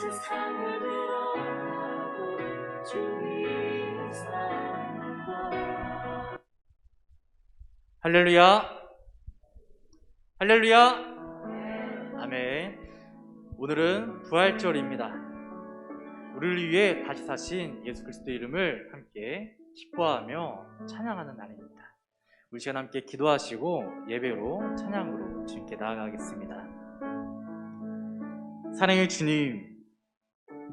세상을 드러나고 주 위를 쌓는 것. 할렐루야, 할렐루야, 아멘. 오늘은 부활절입니다. 우리를 위해 다시 사신 예수 그리스도의 이름을 함께 기뻐하며 찬양하는 날입니다. 우리 시간 함께 기도하시고 예배로 찬양으로 주님께 나아가겠습니다. 사랑의 주님,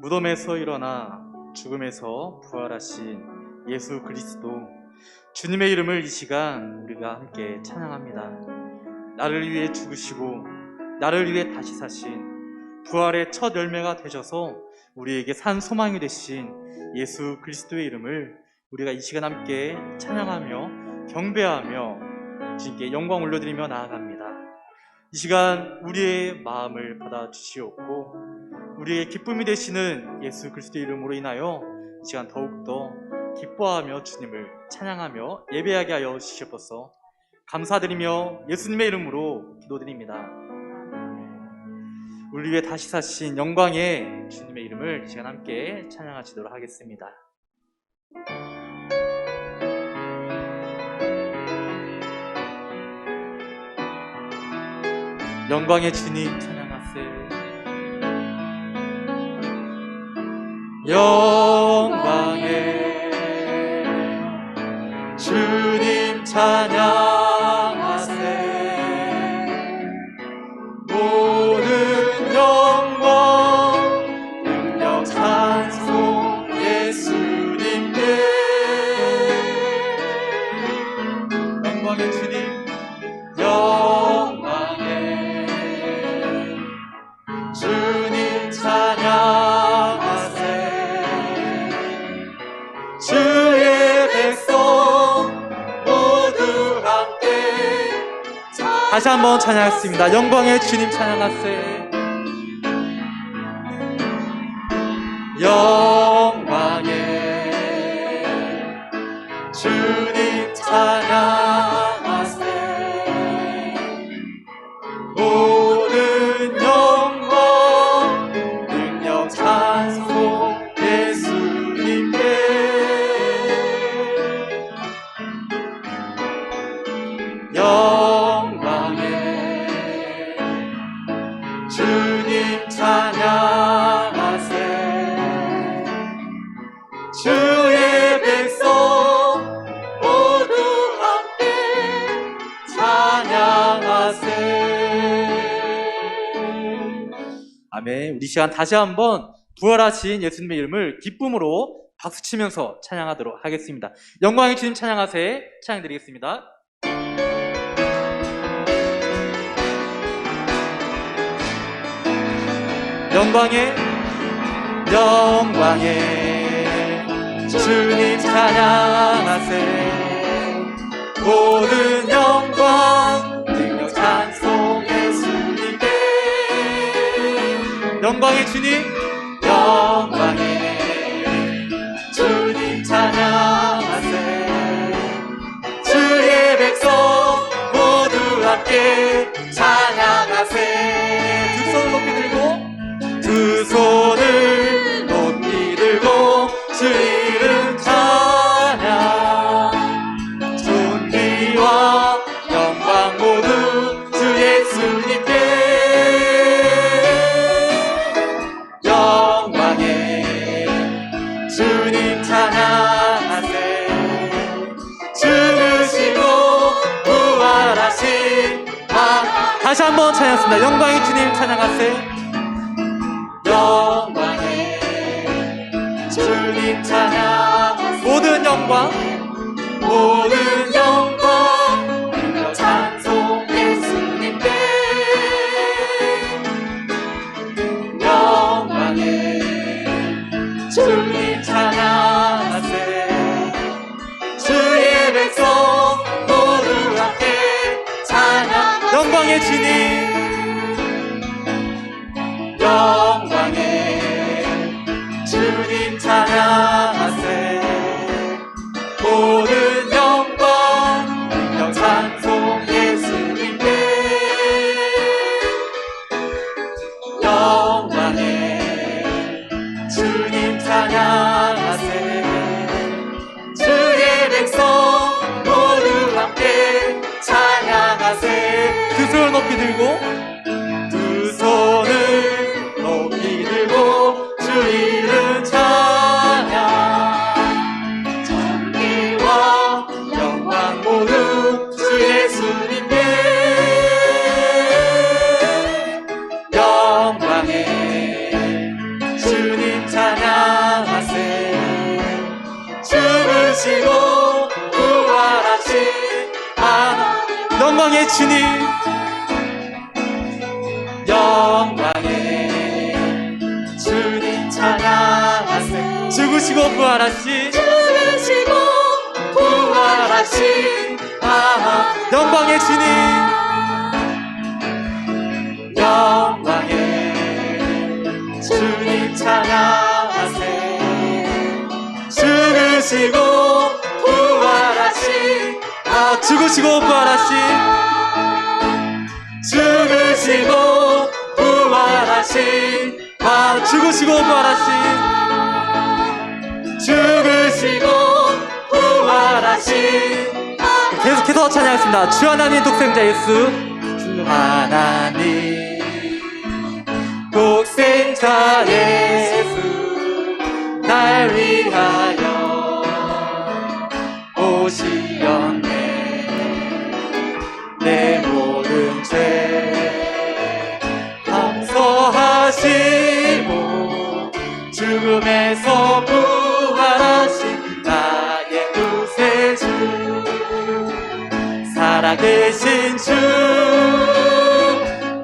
무덤에서 일어나 죽음에서 부활하신 예수 그리스도, 주님의 이름을 이 시간 우리가 함께 찬양합니다. 나를 위해 죽으시고 나를 위해 다시 사신 부활의 첫 열매가 되셔서 우리에게 산 소망이 되신 예수 그리스도의 이름을 우리가 이 시간 함께 찬양하며 경배하며 주님께 영광 올려드리며 나아갑니다. 이 시간 우리의 마음을 받아주시옵고 우리의 기쁨이 되시는 예수 그리스도의 이름으로 인하여 이 시간 더욱더 기뻐하며 주님을 찬양하며 예배하게 하여 주시옵소서. 감사드리며 예수님의 이름으로 기도드립니다. 우리 위해 다시 사신 영광의 주님의 이름을 이 시간 함께 찬양하시도록 하겠습니다. 영광의 주님 찬양하세. 영광의 주님 찬양하세. 모든 영광 능력 찬송 예수님께. 영광의 주님, 영광의 주님 찬양하세. 주의 백성 모두 함께 다시 한번 찬양하겠습니다. 영광의 주님 찬양하세. 영광의 주님 찬양하세. 모든 영광 능력 찬송 예수님께. 영광의 주님 찬양하세. 주의 백성 모두 함께 찬양하세. 아멘. 우리 시간 다시 한번 부활하신 예수님의 이름을 기쁨으로 박수치면서 찬양하도록 하겠습니다. 영광의 주님 찬양하세. 찬양드리겠습니다. 영광의 주님 찬양하세. 모든 영광 능력 찬송 예수님께. 영광의 주님, 영광의 주님 찬양하세. 주의 백성 모두 함께 찬양하세. 두 손을 높이 들고, 두 손을 높이 들고 주 이름 찬양. 존귀와 영광 모두 주 예수님께. 영광의 주님 찬양하세. 죽으시고 부활하신 다시 한번 찬양했습니다. 영광의 주님 찬양하세. 영광의 주님 찬양. 모든 영광 능력 찬송 예수님께. 영광의 주님 찬양하세. 주의 백성 모두 함께 찬양. 영광의 주님, 영광의 주님 찬양하세. 모든 영광 능력 찬송 예수님께. 영광의 들고 두 손을 높이 들고 주 이름 찬양 전기와 영광 모두 주 예수님께 영광에 주님 찬양하세 죽으시고 부활하신 영광의 주님 영광의 주님 찬양하세 죽으시고 부활하신 영광의 주님 영광의 주님 찬양하세 죽으시고 부활하신 죽으시고 부활하신 죽으시고 부활하신 죽으시고 부활하신 죽으시고 부활하신 계속해서 찬양하겠습니다. 주 하나님 독생자 예수 주 하나님 독생자 예수 날 위하여 오시었네 내 모든 죄 용서하시고 죽음에서 부활하신 나의 구세주 살아계신 주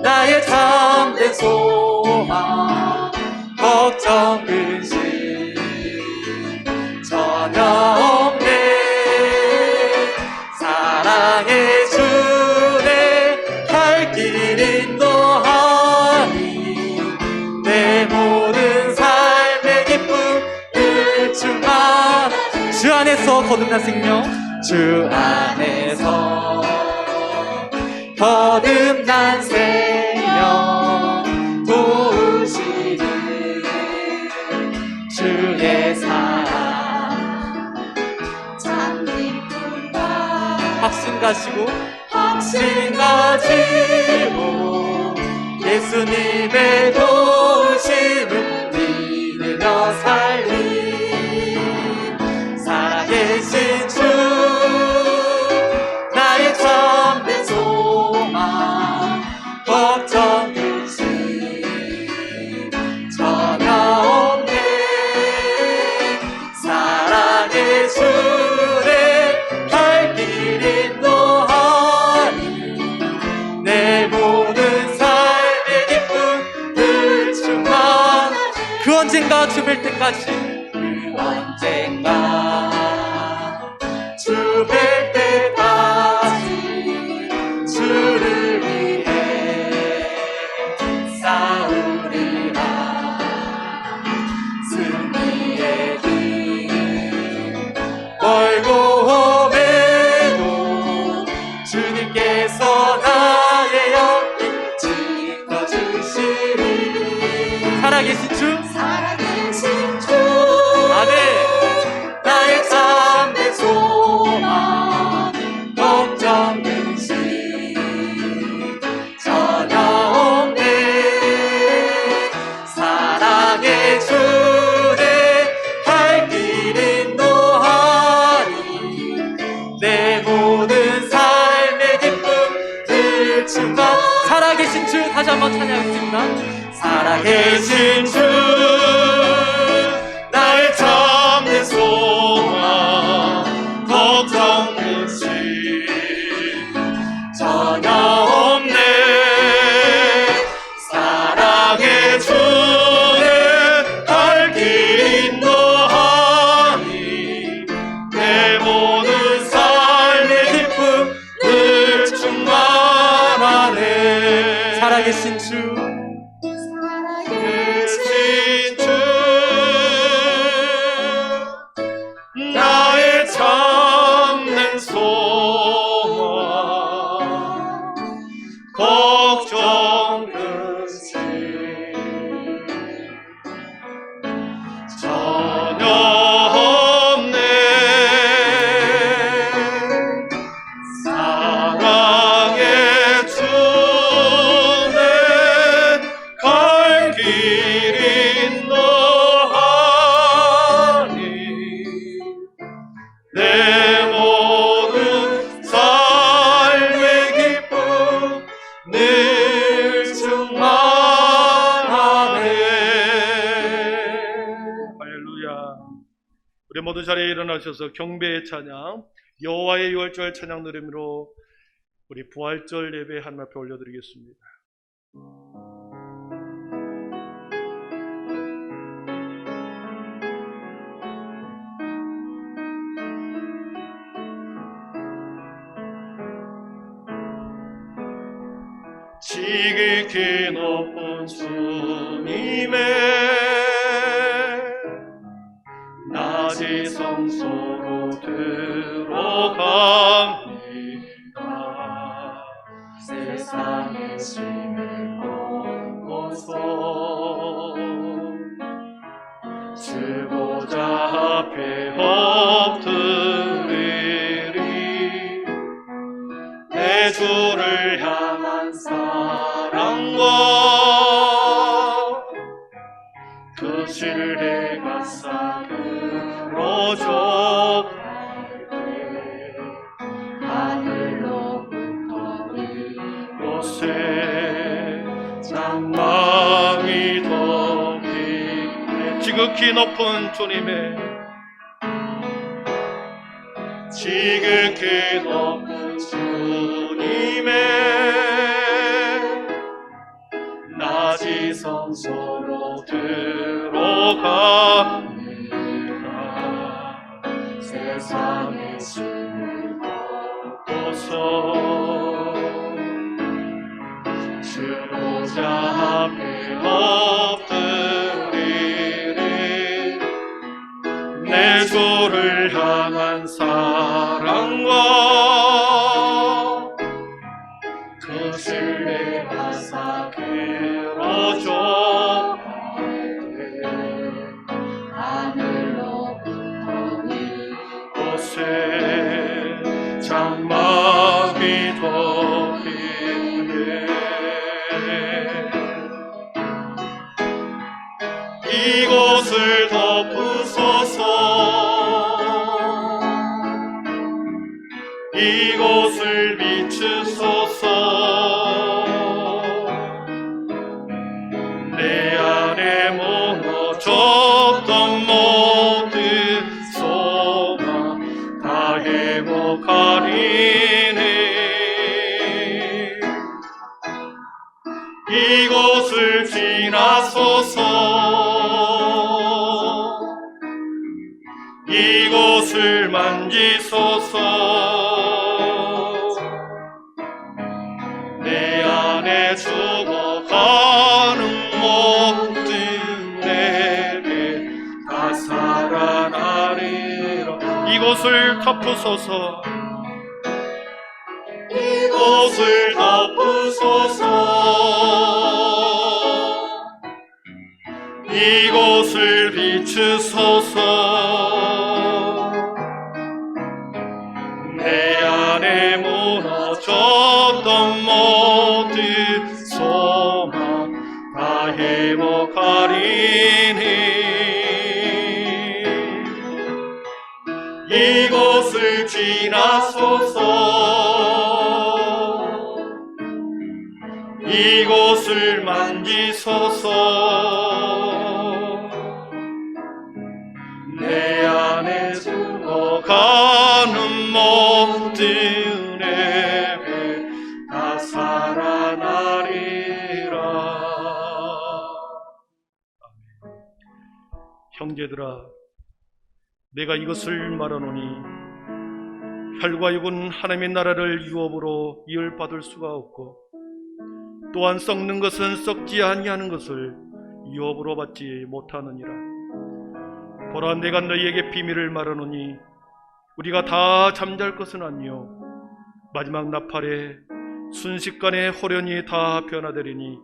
나의 참된 소망 걱정 근심 전혀 없네 사랑의 주내 갈 길 인도하니 내 모든 삶의 기쁨을 충만 주 안에서 거듭난 생명 주 안에서 거듭난 생명 도우시는 주의 사랑 참 기쁨과 확신 가지고 확신 가지고 예수님의 도우심을 믿으며 살리 살아계신 주 나의 참된 소망 걱정 근심 전혀 없네 사랑의 주내 갈 길 인도하니 내 모든 삶의 기쁨을 충만 그 언젠가 주 뵐 때까지 그 언젠가 주 뵐 때까지 주를 위해 싸우리라 승리의 길 멀고 험해도 주님께서 나의 옆에 지켜주시리 살아계신 주 살아계신 주 아멘 나의 참된 소망 걱정 근심 전혀 없네 사랑의 주내 갈 길 인도하니 내 모든 삶의 기쁨을 충만 살아계신 주 다시 한번 찬양하겠습니다. 살아계신 주 나의 참된 소망 걱정 근심 전혀 없네 사랑의 주내 갈 길 인도하니 내 모든 삶의 기쁨을 충만하네 살아계신 주 살아계신 우리 모두 자리에 일어나셔서 경배의 찬양, 여호와의 유월절 찬양 노래로 우리 부활절 예배 하나님 앞에 올려드리겠습니다. 지극히 높은 주님의 낮이 성소로 들어갑니다. 세상의 짐을 벗고서 주보자 앞에 엎드리리. 내 주를 향한 사랑과 그 신뢰가 사그러져 하늘로부터 이곳에 장막이 덮이네. 지극히 높은 주님의 지극히 높은 주님의 낮이 성소로 들어갑니다. 세상의 짐을 벗고서 주보자 앞에 엎드리리. 내 주를 향한 사랑과 그 신뢰가 사그러져 하늘로부터 이곳에 장막이 덮이네. 이곳을 덮으소서. 이곳을 비추소서. 내 안에 무너졌던 모든 소망 다 회복하리니. 이곳을 지나소서. 이곳을 만지소서. 내 안에 죽어가는 모든 내게 다 살아나리라. 이곳을 덮으소서. 이곳을 덮으소서. 이곳을 비추소서. 내 안에 무너졌던 모든 소망 다 회복하리니. 이곳을 지나소서. 이곳을 만지소서. 내 안에 죽어가는 모든 예배 다 살아나리라. 형제들아, 내가 이것을 말하노니 혈과 육은 하나님의 나라를 유업으로 이을받을 수가 없고, 또한 썩는 것은 썩지 아니하는 것을 유업으로 받지 못하느니라. 보라, 내가 너희에게 비밀을 말하노니 우리가 다 잠잘 것은 아니요 마지막 나팔에 순식간에 호련히 다 변화되리니,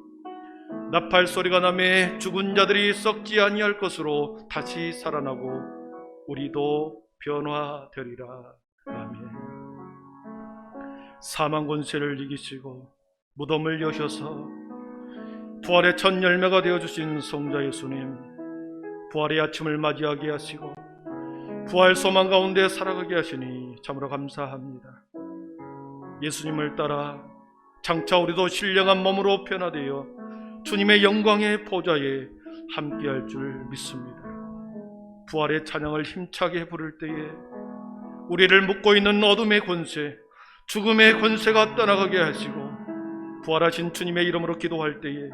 나팔 소리가 나매 죽은 자들이 썩지 아니할 것으로 다시 살아나고 우리도 변화되리라. 아멘. 사망 권세를 이기시고 무덤을 여셔서 부활의 첫 열매가 되어주신 성자 예수님, 부활의 아침을 맞이하게 하시고 부활 소망 가운데 살아가게 하시니 참으로 감사합니다. 예수님을 따라 장차 우리도 신령한 몸으로 변화되어 주님의 영광의 보좌에 함께할 줄 믿습니다. 부활의 찬양을 힘차게 부를 때에 우리를 묶고 있는 어둠의 권세, 죽음의 권세가 떠나가게 하시고 부활하신 주님의 이름으로 기도할 때에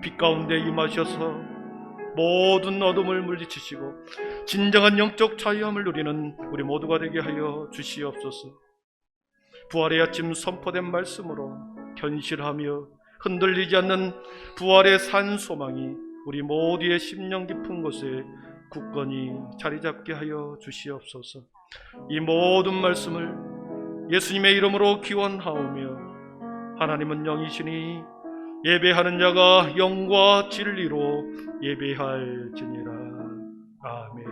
빛 가운데 임하셔서 모든 어둠을 물리치시고 진정한 영적 자유함을 누리는 우리 모두가 되게 하여 주시옵소서. 부활의 아침 선포된 말씀으로 견실하며 흔들리지 않는 부활의 산 소망이 우리 모두의 심령 깊은 곳에 굳건히 자리 잡게 하여 주시옵소서. 이 모든 말씀을 예수님의 이름으로 기원하오며 하나님은 영이시니 예배하는 자가 영과 진리로 예배할지니라. 아멘.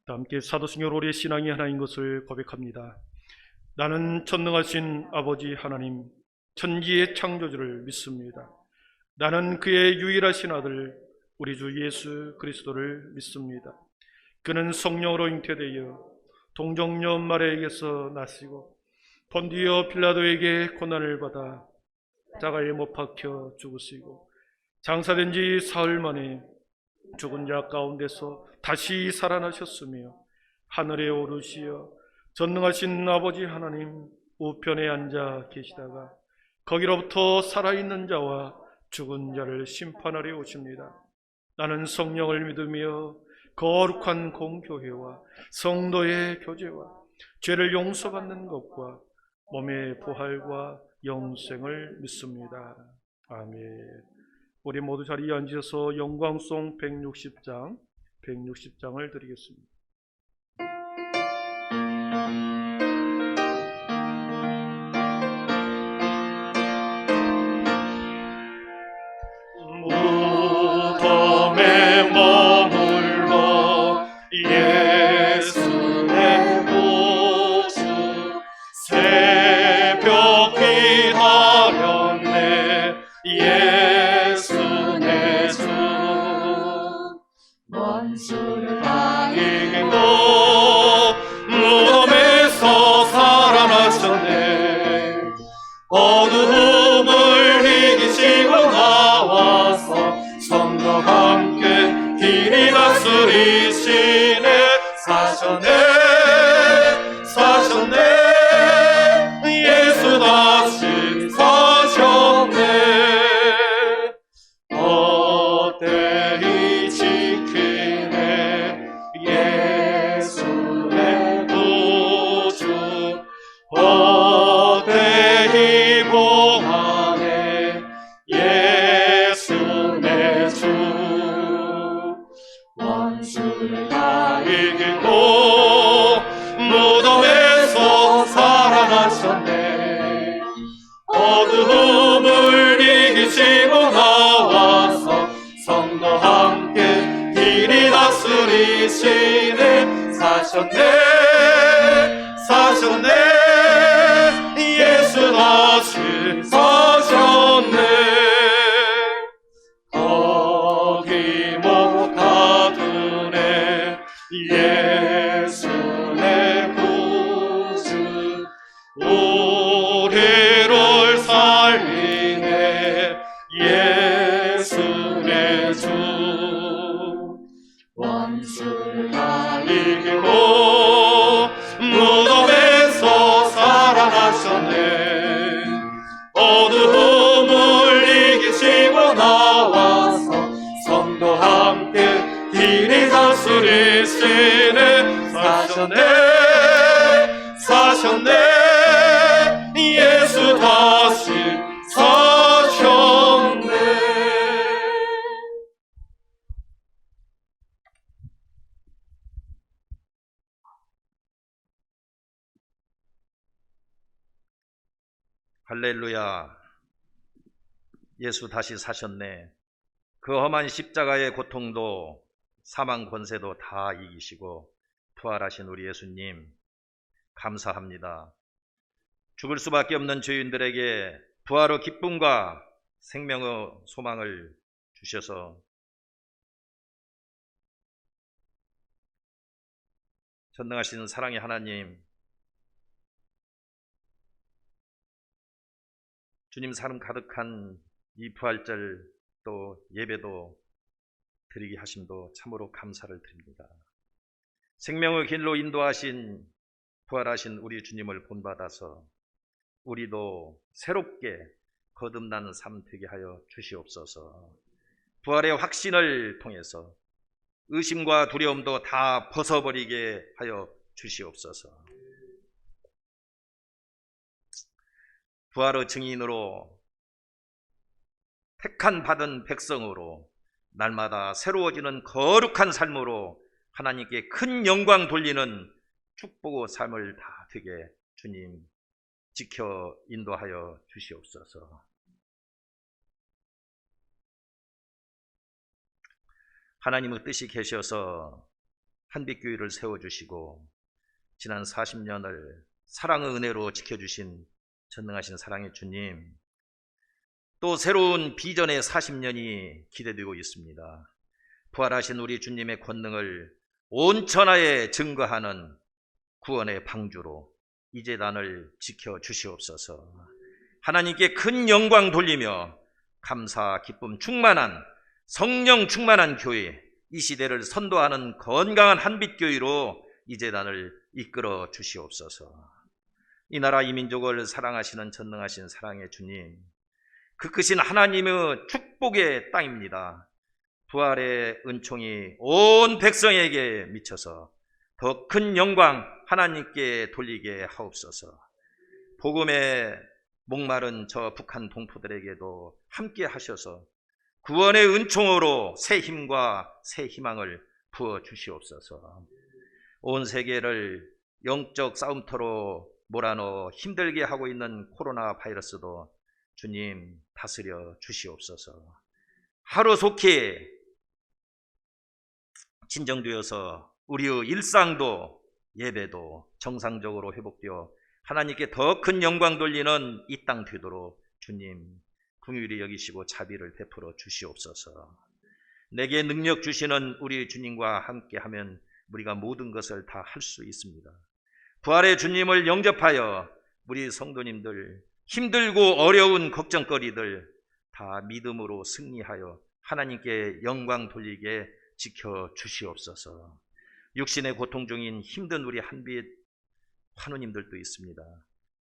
함께 사도신경 우리의 신앙이 하나인 것을 고백합니다. 나는 전능하신 아버지 하나님, 천지의 창조주를 믿습니다. 나는 그의 유일하신 아들 우리 주 예수 그리스도를 믿습니다. 그는 성령으로 잉태되어 동정녀 마리아에게서 나시고 본디오 빌라도에게 고난을 받아 자가에 못 박혀 죽으시고 장사된 지 사흘 만에 죽은 자 가운데서 다시 살아나셨으며 하늘에 오르시어 전능하신 아버지 하나님 우편에 앉아 계시다가 거기로부터 살아있는 자와 죽은 자를 심판하려 오십니다. 나는 성령을 믿으며 거룩한 공교회와 성도의 교제와 죄를 용서받는 것과 몸의 부활과 영생을 믿습니다. 아멘. 우리 모두 자리에 앉으셔서 영광송 160장을 드리겠습니다. 무덤에 머물러 예수 내 구주 새벽 기다렸네 예수 내 주 원수를 다 이기고 무덤에서 살아나셨네 어두움을 이기시고 나와서 성도와 함께 길이 다스리시네 사셨네 예수 다시 사셨네 헛되이 지키네 예수 내 구주 헛되이 봉하네 예수 내 주 원수를 다 이기고 무덤에서 살아나셨네 어두움을 이기시고 나와서 성도와 함께 길이 다스리시네 사셨네 예수 다시 사셨네 거기 못 가두네 예수 내 구주 우리를 살리네 예수 내 주 원수를 다 이기고 무덤에서 살아나셨네 어두움을 이기시고 나와서 성도와 함께 길이 다스리시네 사셨네 예수 다시 사셨네. 할렐루야. 예수 다시 사셨네. 그 험한 십자가의 고통도 사망 권세도 다 이기시고 부활하신 우리 예수님 감사합니다. 죽을 수밖에 없는 죄인들에게 부활의 기쁨과 생명의 소망을 주셔서 전능하신 사랑의 하나님, 주님 사랑 가득한 이 부활절 또 예배도 드리게 하심도 참으로 감사를 드립니다. 생명의 길로 인도하신 부활하신 우리 주님을 본받아서 우리도 새롭게 거듭나는 삶 되게 하여 주시옵소서. 부활의 확신을 통해서 의심과 두려움도 다 벗어버리게 하여 주시옵소서. 부활의 증인으로 택한 받은 백성으로 날마다 새로워지는 거룩한 삶으로 하나님께 큰 영광 돌리는 축복의 삶을 다 되게 주님 지켜 인도하여 주시옵소서. 하나님의 뜻이 계셔서 한빛교회를 세워주시고 지난 40년을 사랑의 은혜로 지켜주신 전능하신 사랑의 주님, 또 새로운 비전의 40년이 기대되고 있습니다. 부활하신 우리 주님의 권능을 온 천하에 증거하는 구원의 방주로 이 재단을 지켜 주시옵소서. 하나님께 큰 영광 돌리며 감사 기쁨 충만한 성령 충만한 교회, 이 시대를 선도하는 건강한 한빛교회로 이 재단을 이끌어 주시옵소서. 이 나라 이 민족을 사랑하시는 전능하신 사랑의 주님, 그 크신 하나님의 축복의 땅입니다. 부활의 은총이 온 백성에게 미쳐서 더 큰 영광 하나님께 돌리게 하옵소서. 복음에 목마른 저 북한 동포들에게도 함께 하셔서 구원의 은총으로 새 힘과 새 희망을 부어 주시옵소서. 온 세계를 영적 싸움터로 몰아넣어 힘들게 하고 있는 코로나 바이러스도 주님 다스려 주시옵소서. 하루속히 진정되어서 우리의 일상도 예배도 정상적으로 회복되어 하나님께 더 큰 영광 돌리는 이 땅 되도록 주님 긍휼히 여기시고 자비를 베풀어 주시옵소서. 내게 능력 주시는 우리 주님과 함께하면 우리가 모든 것을 다 할 수 있습니다. 부활의 주님을 영접하여 우리 성도님들 힘들고 어려운 걱정거리들 다 믿음으로 승리하여 하나님께 영광 돌리게 지켜 주시옵소서. 육신의 고통 중인 힘든 우리 한빛 환우님들도 있습니다.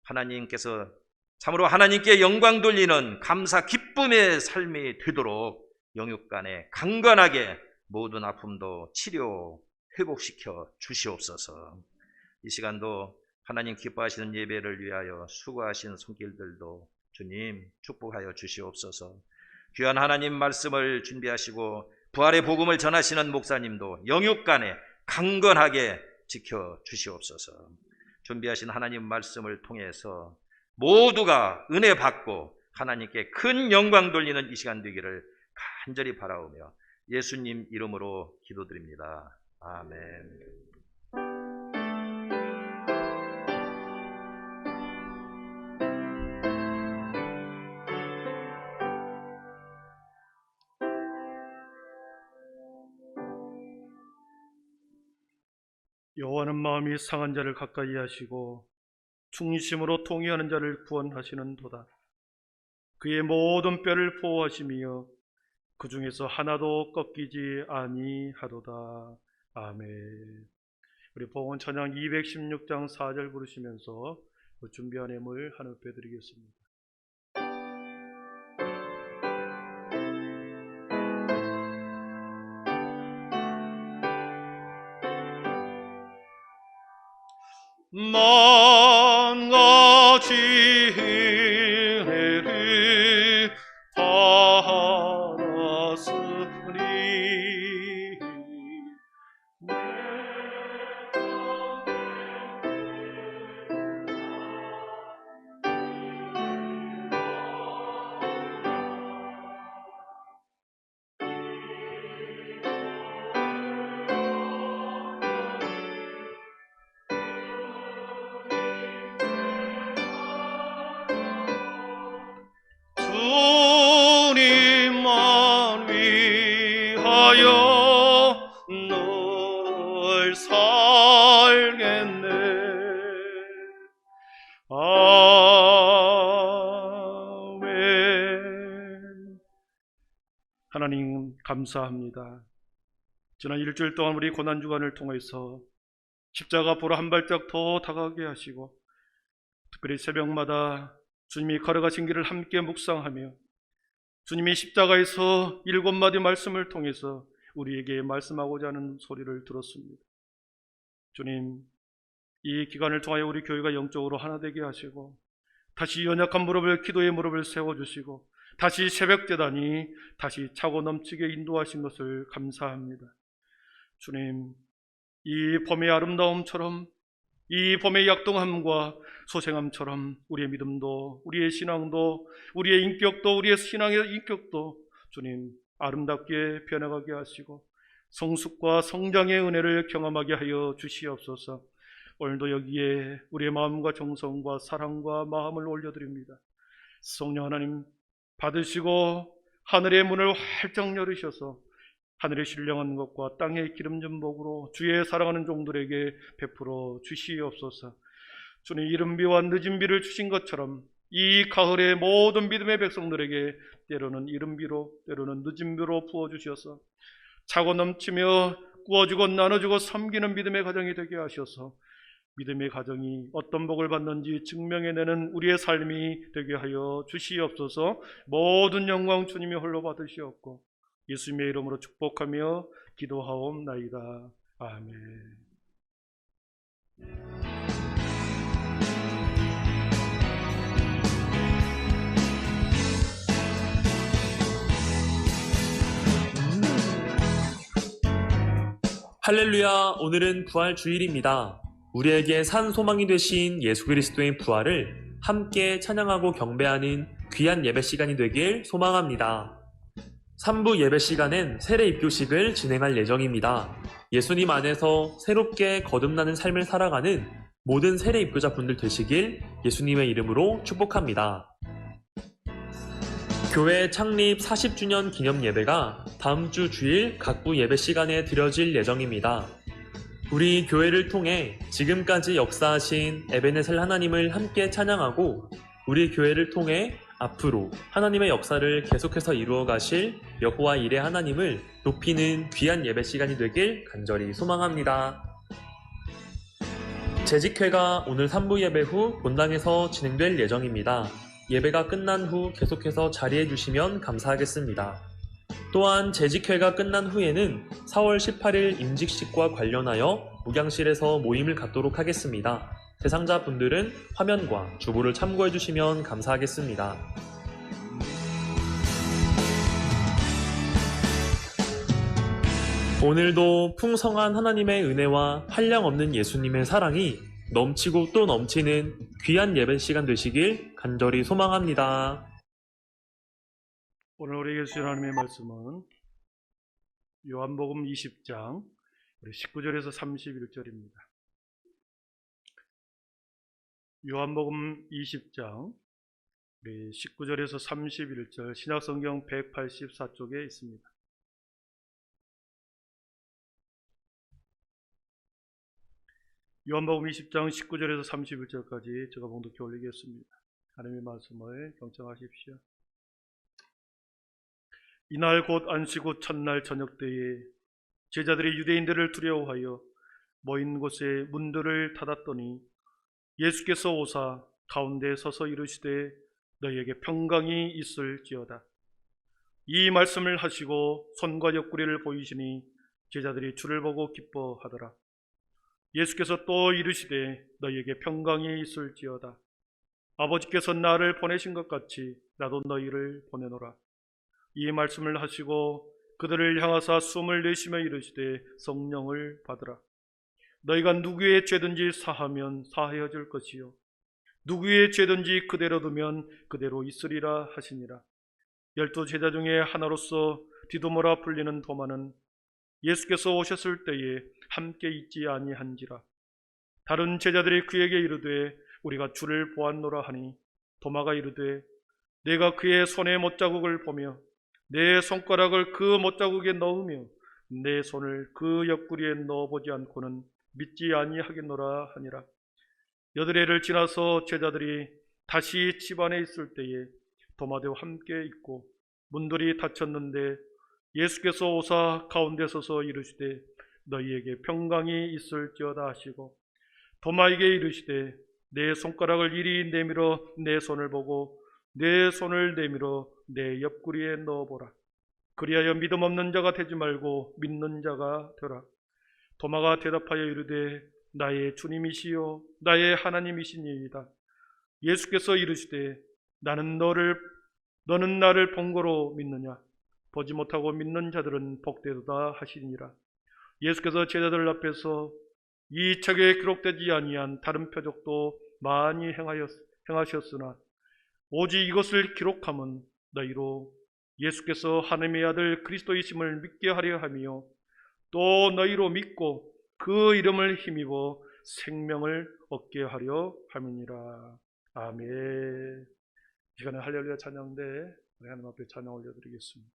하나님께서 참으로 하나님께 영광 돌리는 감사 기쁨의 삶이 되도록 영육간에 강건하게 모든 아픔도 치료 회복시켜 주시옵소서. 이 시간도 하나님 기뻐하시는 예배를 위하여 수고하신 손길들도 주님 축복하여 주시옵소서. 귀한 하나님 말씀을 준비하시고 부활의 복음을 전하시는 목사님도 영육간에 강건하게 지켜 주시옵소서. 준비하신 하나님 말씀을 통해서 모두가 은혜 받고 하나님께 큰 영광 돌리는 이 시간 되기를 간절히 바라오며 예수님 이름으로 기도드립니다. 아멘. 여호와는 마음이 상한 자를 가까이 하시고 충심으로 통회하는 자를 구원하시는도다. 그의 모든 뼈를 보호하시며 그 중에서 하나도 꺾이지 아니하도다. 아멘. 우리 봉헌 찬양 216장 4절 부르시면서 준비한 예물 한흡해 드리겠습니다. 만 가지 은혜를 받았으니 하나님 감사합니다. 지난 일주일 동안 우리 고난주간을 통해서 십자가 앞으로 한 발짝 더 다가가게 하시고 특별히 새벽마다 주님이 걸어가신 길을 함께 묵상하며 주님이 십자가에서 7마디 말씀을 통해서 우리에게 말씀하고자 하는 소리를 들었습니다. 주님, 이 기간을 통하여 우리 교회가 영적으로 하나 되게 하시고 다시 연약한 무릎을 기도의 무릎을 세워주시고 다시 새벽제단이 다시 차고 넘치게 인도하신 것을 감사합니다. 주님, 이 봄의 아름다움처럼 이 봄의 약동함과 소생함처럼 우리의 믿음도 우리의 신앙도 우리의 인격도 우리의 신앙의 인격도 주님 아름답게 변해가게 하시고 성숙과 성장의 은혜를 경험하게 하여 주시옵소서. 오늘도 여기에 우리의 마음과 정성과 사랑과 마음을 올려드립니다. 성령 하나님 받으시고 하늘의 문을 활짝 열으셔서 하늘의 신령한 것과 땅의 기름진 복으로 주의 사랑하는 종들에게 베풀어 주시옵소서. 주님 이른 비와 늦은 비를 주신 것처럼 이 가을의 모든 믿음의 백성들에게 때로는 이른 비로 때로는 늦은 비로 부어주셔서 차고 넘치며 구워주고 나눠주고 섬기는 믿음의 가정이 되게 하셔서 믿음의 가정이 어떤 복을 받는지 증명해내는 우리의 삶이 되게 하여 주시옵소서. 모든 영광 주님이 홀로 받으시옵고 예수님의 이름으로 축복하며 기도하옵나이다. 아멘. 할렐루야, 오늘은 부활 주일입니다. 우리에게 산 소망이 되신 예수 그리스도의 부활을 함께 찬양하고 경배하는 귀한 예배 시간이 되길 소망합니다. 3부 예배 시간엔 세례 입교식을 진행할 예정입니다. 예수님 안에서 새롭게 거듭나는 삶을 살아가는 모든 세례 입교자 분들 되시길 예수님의 이름으로 축복합니다. 교회 창립 40주년 기념 예배가 다음 주 주일 각부 예배 시간에 드려질 예정입니다. 우리 교회를 통해 지금까지 역사하신 에베네셀 하나님을 함께 찬양하고 우리 교회를 통해 앞으로 하나님의 역사를 계속해서 이루어 가실 여호와 일의 하나님을 높이는 귀한 예배 시간이 되길 간절히 소망합니다. 재직회가 오늘 3부 예배 후 본당에서 진행될 예정입니다. 예배가 끝난 후 계속해서 자리해 주시면 감사하겠습니다. 또한 재직회가 끝난 후에는 4월 18일 임직식과 관련하여 목양실에서 모임을 갖도록 하겠습니다. 대상자분들은 화면과 주보를 참고해 주시면 감사하겠습니다. 오늘도 풍성한 하나님의 은혜와 한량없는 예수님의 사랑이 넘치고 또 넘치는 귀한 예배 시간 되시길 간절히 소망합니다. 오늘 우리에게 주신 하나님의 말씀은 요한복음 20장 19절에서 31절입니다. 요한복음 20장 19절에서 31절 신약성경 184쪽에 있습니다. 요한복음 20장 19절에서 31절까지 제가 봉독해 올리겠습니다. 하나님의 말씀을 경청하십시오. 이날 곧 안식 후 첫날 저녁 때에 제자들이 유대인들을 두려워하여 모인 곳에 문들을 닫았더니 예수께서 오사 가운데 서서 이르시되 너희에게 평강이 있을지어다. 이 말씀을 하시고 손과 옆구리를 보이시니 제자들이 주를 보고 기뻐하더라. 예수께서 또 이르시되 너희에게 평강이 있을지어다. 아버지께서 나를 보내신 것 같이 나도 너희를 보내노라. 이 말씀을 하시고 그들을 향하사 숨을 내쉬며 이르시되 성령을 받으라. 너희가 누구의 죄든지 사하면 사하여질 것이요 누구의 죄든지 그대로 두면 그대로 있으리라 하시니라. 12 제자 중에 하나로서 디도모라 불리는 도마는 예수께서 오셨을 때에 함께 있지 아니한지라. 다른 제자들이 그에게 이르되 우리가 주를 보았노라 하니 도마가 이르되 내가 그의 손의 못자국을 보며 내 손가락을 그 못자국에 넣으며 내 손을 그 옆구리에 넣어보지 않고는 믿지 아니하겠노라 하니라. 여드레를 지나서 제자들이 다시 집 안에 있을 때에 도마대와 함께 있고 문들이 닫혔는데 예수께서 오사 가운데 서서 이르시되 너희에게 평강이 있을지어다 하시고 도마에게 이르시되 내 손가락을 이리 내밀어 내 손을 보고 내 손을 내밀어 내 옆구리에 넣어보라. 그리하여 믿음 없는 자가 되지 말고 믿는 자가 되라. 도마가 대답하여 이르되 나의 주님이시요 나의 하나님이시니이다. 예수께서 이르시되 너는 나를 본 거로 믿느냐? 보지 못하고 믿는 자들은 복되도다 하시니라. 예수께서 제자들 앞에서 이 책에 기록되지 아니한 다른 표적도 많이 행하셨으나 오직 이것을 기록함은 너희로 예수께서 하나님의 아들 그리스도이심을 믿게 하려 함이요 또 너희로 믿고 그 이름을 힘입어 생명을 얻게 하려 함이니라. 아멘. 이 시간에 할렐루야 찬양대 하나님 앞에 찬양 올려드리겠습니다.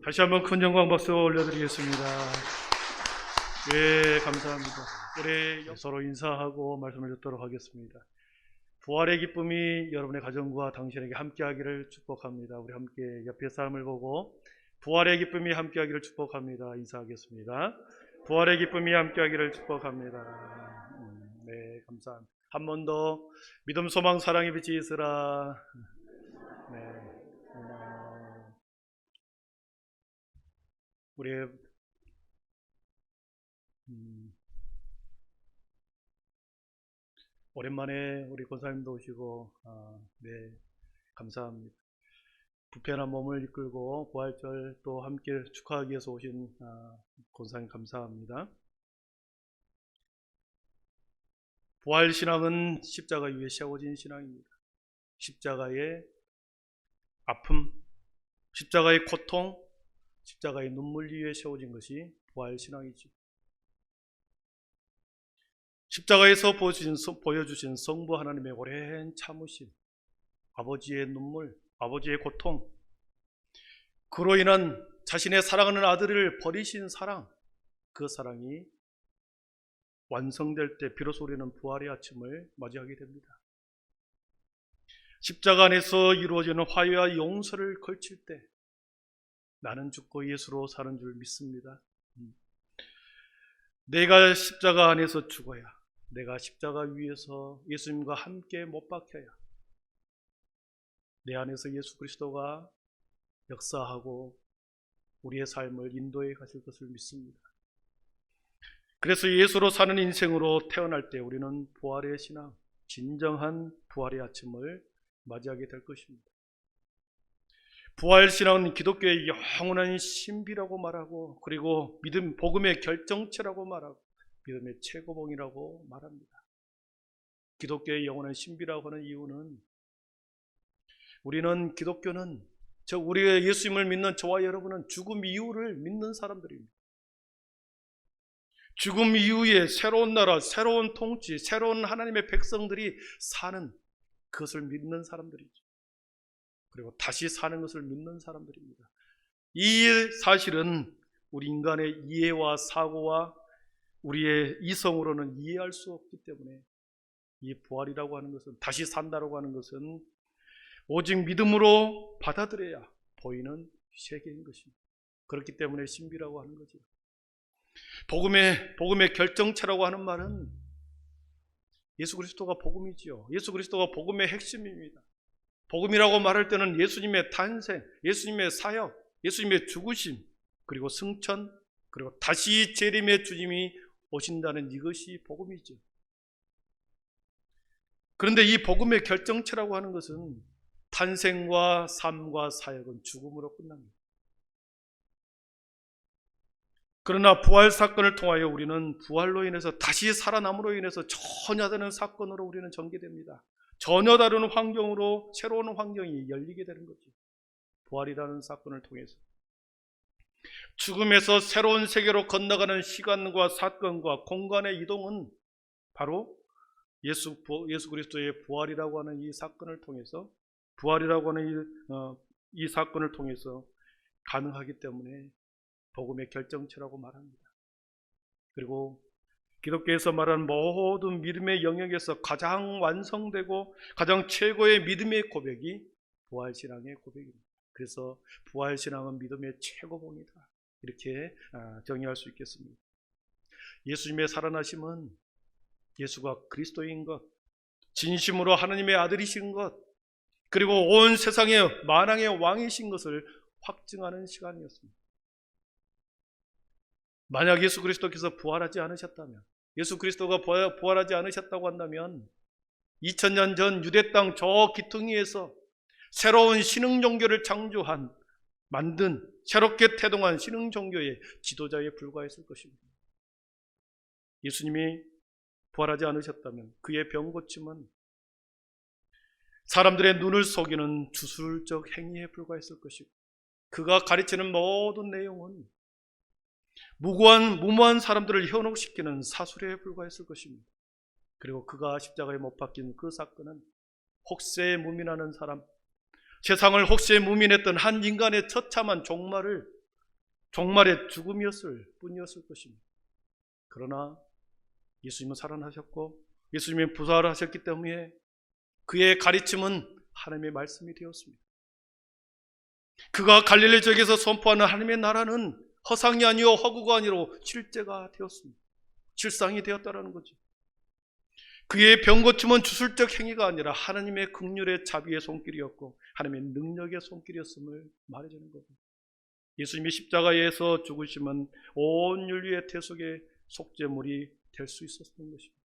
다시 한번 큰 영광 박수 올려드리겠습니다. 예, 감사합니다. 우리 서로 인사하고 말씀을 듣도록 하겠습니다. 부활의 기쁨이 여러분의 가정과 당신에게 함께하기를 축복합니다. 우리 함께 옆에 사람을 보고 부활의 기쁨이 함께하기를 축복합니다. 인사하겠습니다. 부활의 기쁨이 함께하기를 축복합니다. 네, 감사합니다. 한 번 더 믿음, 소망, 사랑의 빛이 있으라. 네. 우리의 오랜만에 우리 권사님도 오시고 네, 감사합니다. 부패한 몸을 이끌고 부활절 또 함께 축하하기 위해서 오신 권사님 감사합니다. 부활신앙은 십자가 위에 세워진 신앙입니다. 십자가의 아픔, 십자가의 고통, 십자가의 눈물 위에 세워진 것이 부활신앙이죠. 십자가에서 보여주신 성부 하나님의 오랜 참으심, 아버지의 눈물, 아버지의 고통, 그로 인한 자신의 사랑하는 아들을 버리신 사랑, 그 사랑이 완성될 때 비로소 우리는 부활의 아침을 맞이하게 됩니다. 십자가 안에서 이루어지는 화해와 용서를 걸칠 때 나는 죽고 예수로 사는 줄 믿습니다. 내가 십자가 안에서 죽어야, 내가 십자가 위에서 예수님과 함께 못 박혀야 내 안에서 예수 그리스도가 역사하고 우리의 삶을 인도해 가실 것을 믿습니다. 그래서 예수로 사는 인생으로 태어날 때 우리는 부활의 신앙, 진정한 부활의 아침을 맞이하게 될 것입니다. 부활신앙은 기독교의 영원한 신비라고 말하고, 그리고 믿음, 복음의 결정체라고 말하고, 믿음의 최고봉이라고 말합니다. 기독교의 영원한 신비라고 하는 이유는, 우리는 기독교는, 우리가 예수님을 믿는 저와 여러분은 죽음 이후를 믿는 사람들입니다. 죽음 이후에 새로운 나라, 새로운 통치, 새로운 하나님의 백성들이 사는 그것을 믿는 사람들이죠. 그리고 다시 사는 것을 믿는 사람들입니다. 이 사실은 우리 인간의 이해와 사고와 우리의 이성으로는 이해할 수 없기 때문에 이 부활이라고 하는 것은, 다시 산다라고 하는 것은 오직 믿음으로 받아들여야 보이는 세계인 것입니다. 그렇기 때문에 신비라고 하는 거죠. 복음의 결정체라고 하는 말은 예수 그리스도가 복음이지요. 예수 그리스도가 복음의 핵심입니다. 복음이라고 말할 때는 예수님의 탄생, 예수님의 사역, 예수님의 죽으심, 그리고 승천, 그리고 다시 재림의 주님이 오신다는 이것이 복음이죠. 그런데 이 복음의 결정체라고 하는 것은 탄생과 삶과 사역은 죽음으로 끝납니다. 그러나 부활 사건을 통하여 우리는 부활로 인해서 다시 살아남으로 인해서 전혀 다른 사건으로 우리는 전개됩니다. 전혀 다른 환경으로 새로운 환경이 열리게 되는 거죠. 부활이라는 사건을 통해서 죽음에서 새로운 세계로 건너가는 시간과 사건과 공간의 이동은 바로 예수 그리스도의 부활이라고 하는 이 사건을 통해서, 부활이라고 하는 이 사건을 통해서 가능하기 때문에 복음의 결정체라고 말합니다. 그리고 기독교에서 말하는 모든 믿음의 영역에서 가장 완성되고 가장 최고의 믿음의 고백이 부활신앙의 고백입니다. 그래서 부활신앙은 믿음의 최고봉이다, 이렇게 정의할 수 있겠습니다. 예수님의 살아나심은 예수가 그리스도인 것, 진심으로 하나님의 아들이신 것, 그리고 온 세상의 만왕의 왕이신 것을 확증하는 시간이었습니다. 만약 예수 그리스도께서 부활하지 않으셨다면, 예수 그리스도가 부활하지 않으셨다고 한다면 2000년 전 유대 땅 저 기퉁이에서 새로운 신흥 종교를 창조한, 만든, 새롭게 태동한 신흥 종교의 지도자에 불과했을 것입니다. 예수님이 부활하지 않으셨다면 그의 병 고침은 사람들의 눈을 속이는 주술적 행위에 불과했을 것이고, 그가 가르치는 모든 내용은 무모한 사람들을 현혹시키는 사술에 불과했을 것입니다. 그리고 그가 십자가에 못 박힌 그 사건은 혹세에 무민하는 사람, 세상을 혹세에 무민했던 한 인간의 처참한 종말을 종말의 죽음이었을 뿐이었을 것입니다. 그러나 예수님은 살아나셨고 예수님이 부활을 하셨기 때문에 그의 가르침은 하나님의 말씀이 되었습니다. 그가 갈릴리 지역에서 선포하는 하나님의 나라는 허상이 아니요 허구가 아니로 실제가 되었습니다. 실상이 되었다라는 거죠. 그의 병고침은 주술적 행위가 아니라 하나님의 긍휼의 자비의 손길이었고 하나님의 능력의 손길이었음을 말해주는 거죠. 예수님이 십자가에서 죽으심은 온 인류의 대속의 속죄물이 될 수 있었던 것입니다.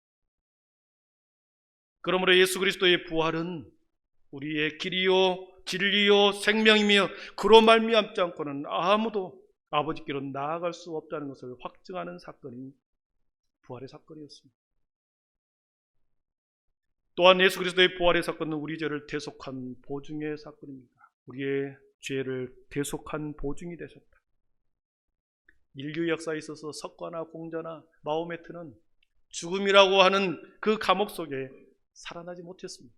그러므로 예수 그리스도의 부활은 우리의 길이요 진리요 생명이며 그로 말미암지 않고는 아무도 아버지께로 나아갈 수 없다는 것을 확증하는 사건이 부활의 사건이었습니다. 또한 예수 그리스도의 부활의 사건은 우리 죄를 대속한 보증의 사건입니다. 우리의 죄를 대속한 보증이 되셨다. 인류 역사에 있어서 석가나 공자나 마호메트는 죽음이라고 하는 그 감옥 속에 살아나지 못했습니다.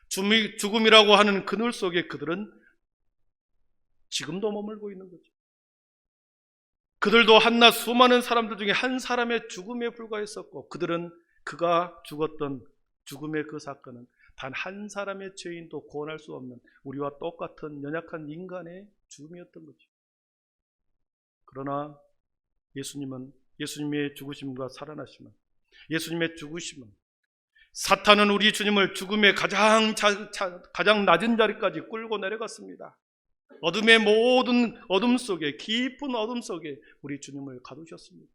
죽음이라고 하는 그늘 속에 그들은 지금도 머물고 있는 거죠. 그들도 한낱 수많은 사람들 중에 한 사람의 죽음에 불과했었고 그들은 그가 죽었던 죽음의 그 사건은 단 한 사람의 죄인도 구원할 수 없는 우리와 똑같은 연약한 인간의 죽음이었던 거죠. 그러나 예수님의 죽으심과 살아나심은 예수님의 죽으심은 사탄은 우리 주님을 죽음의 가장 낮은 자리까지 끌고 내려갔습니다. 어둠의 모든 어둠 속에 깊은 어둠 속에 우리 주님을 가두셨습니다.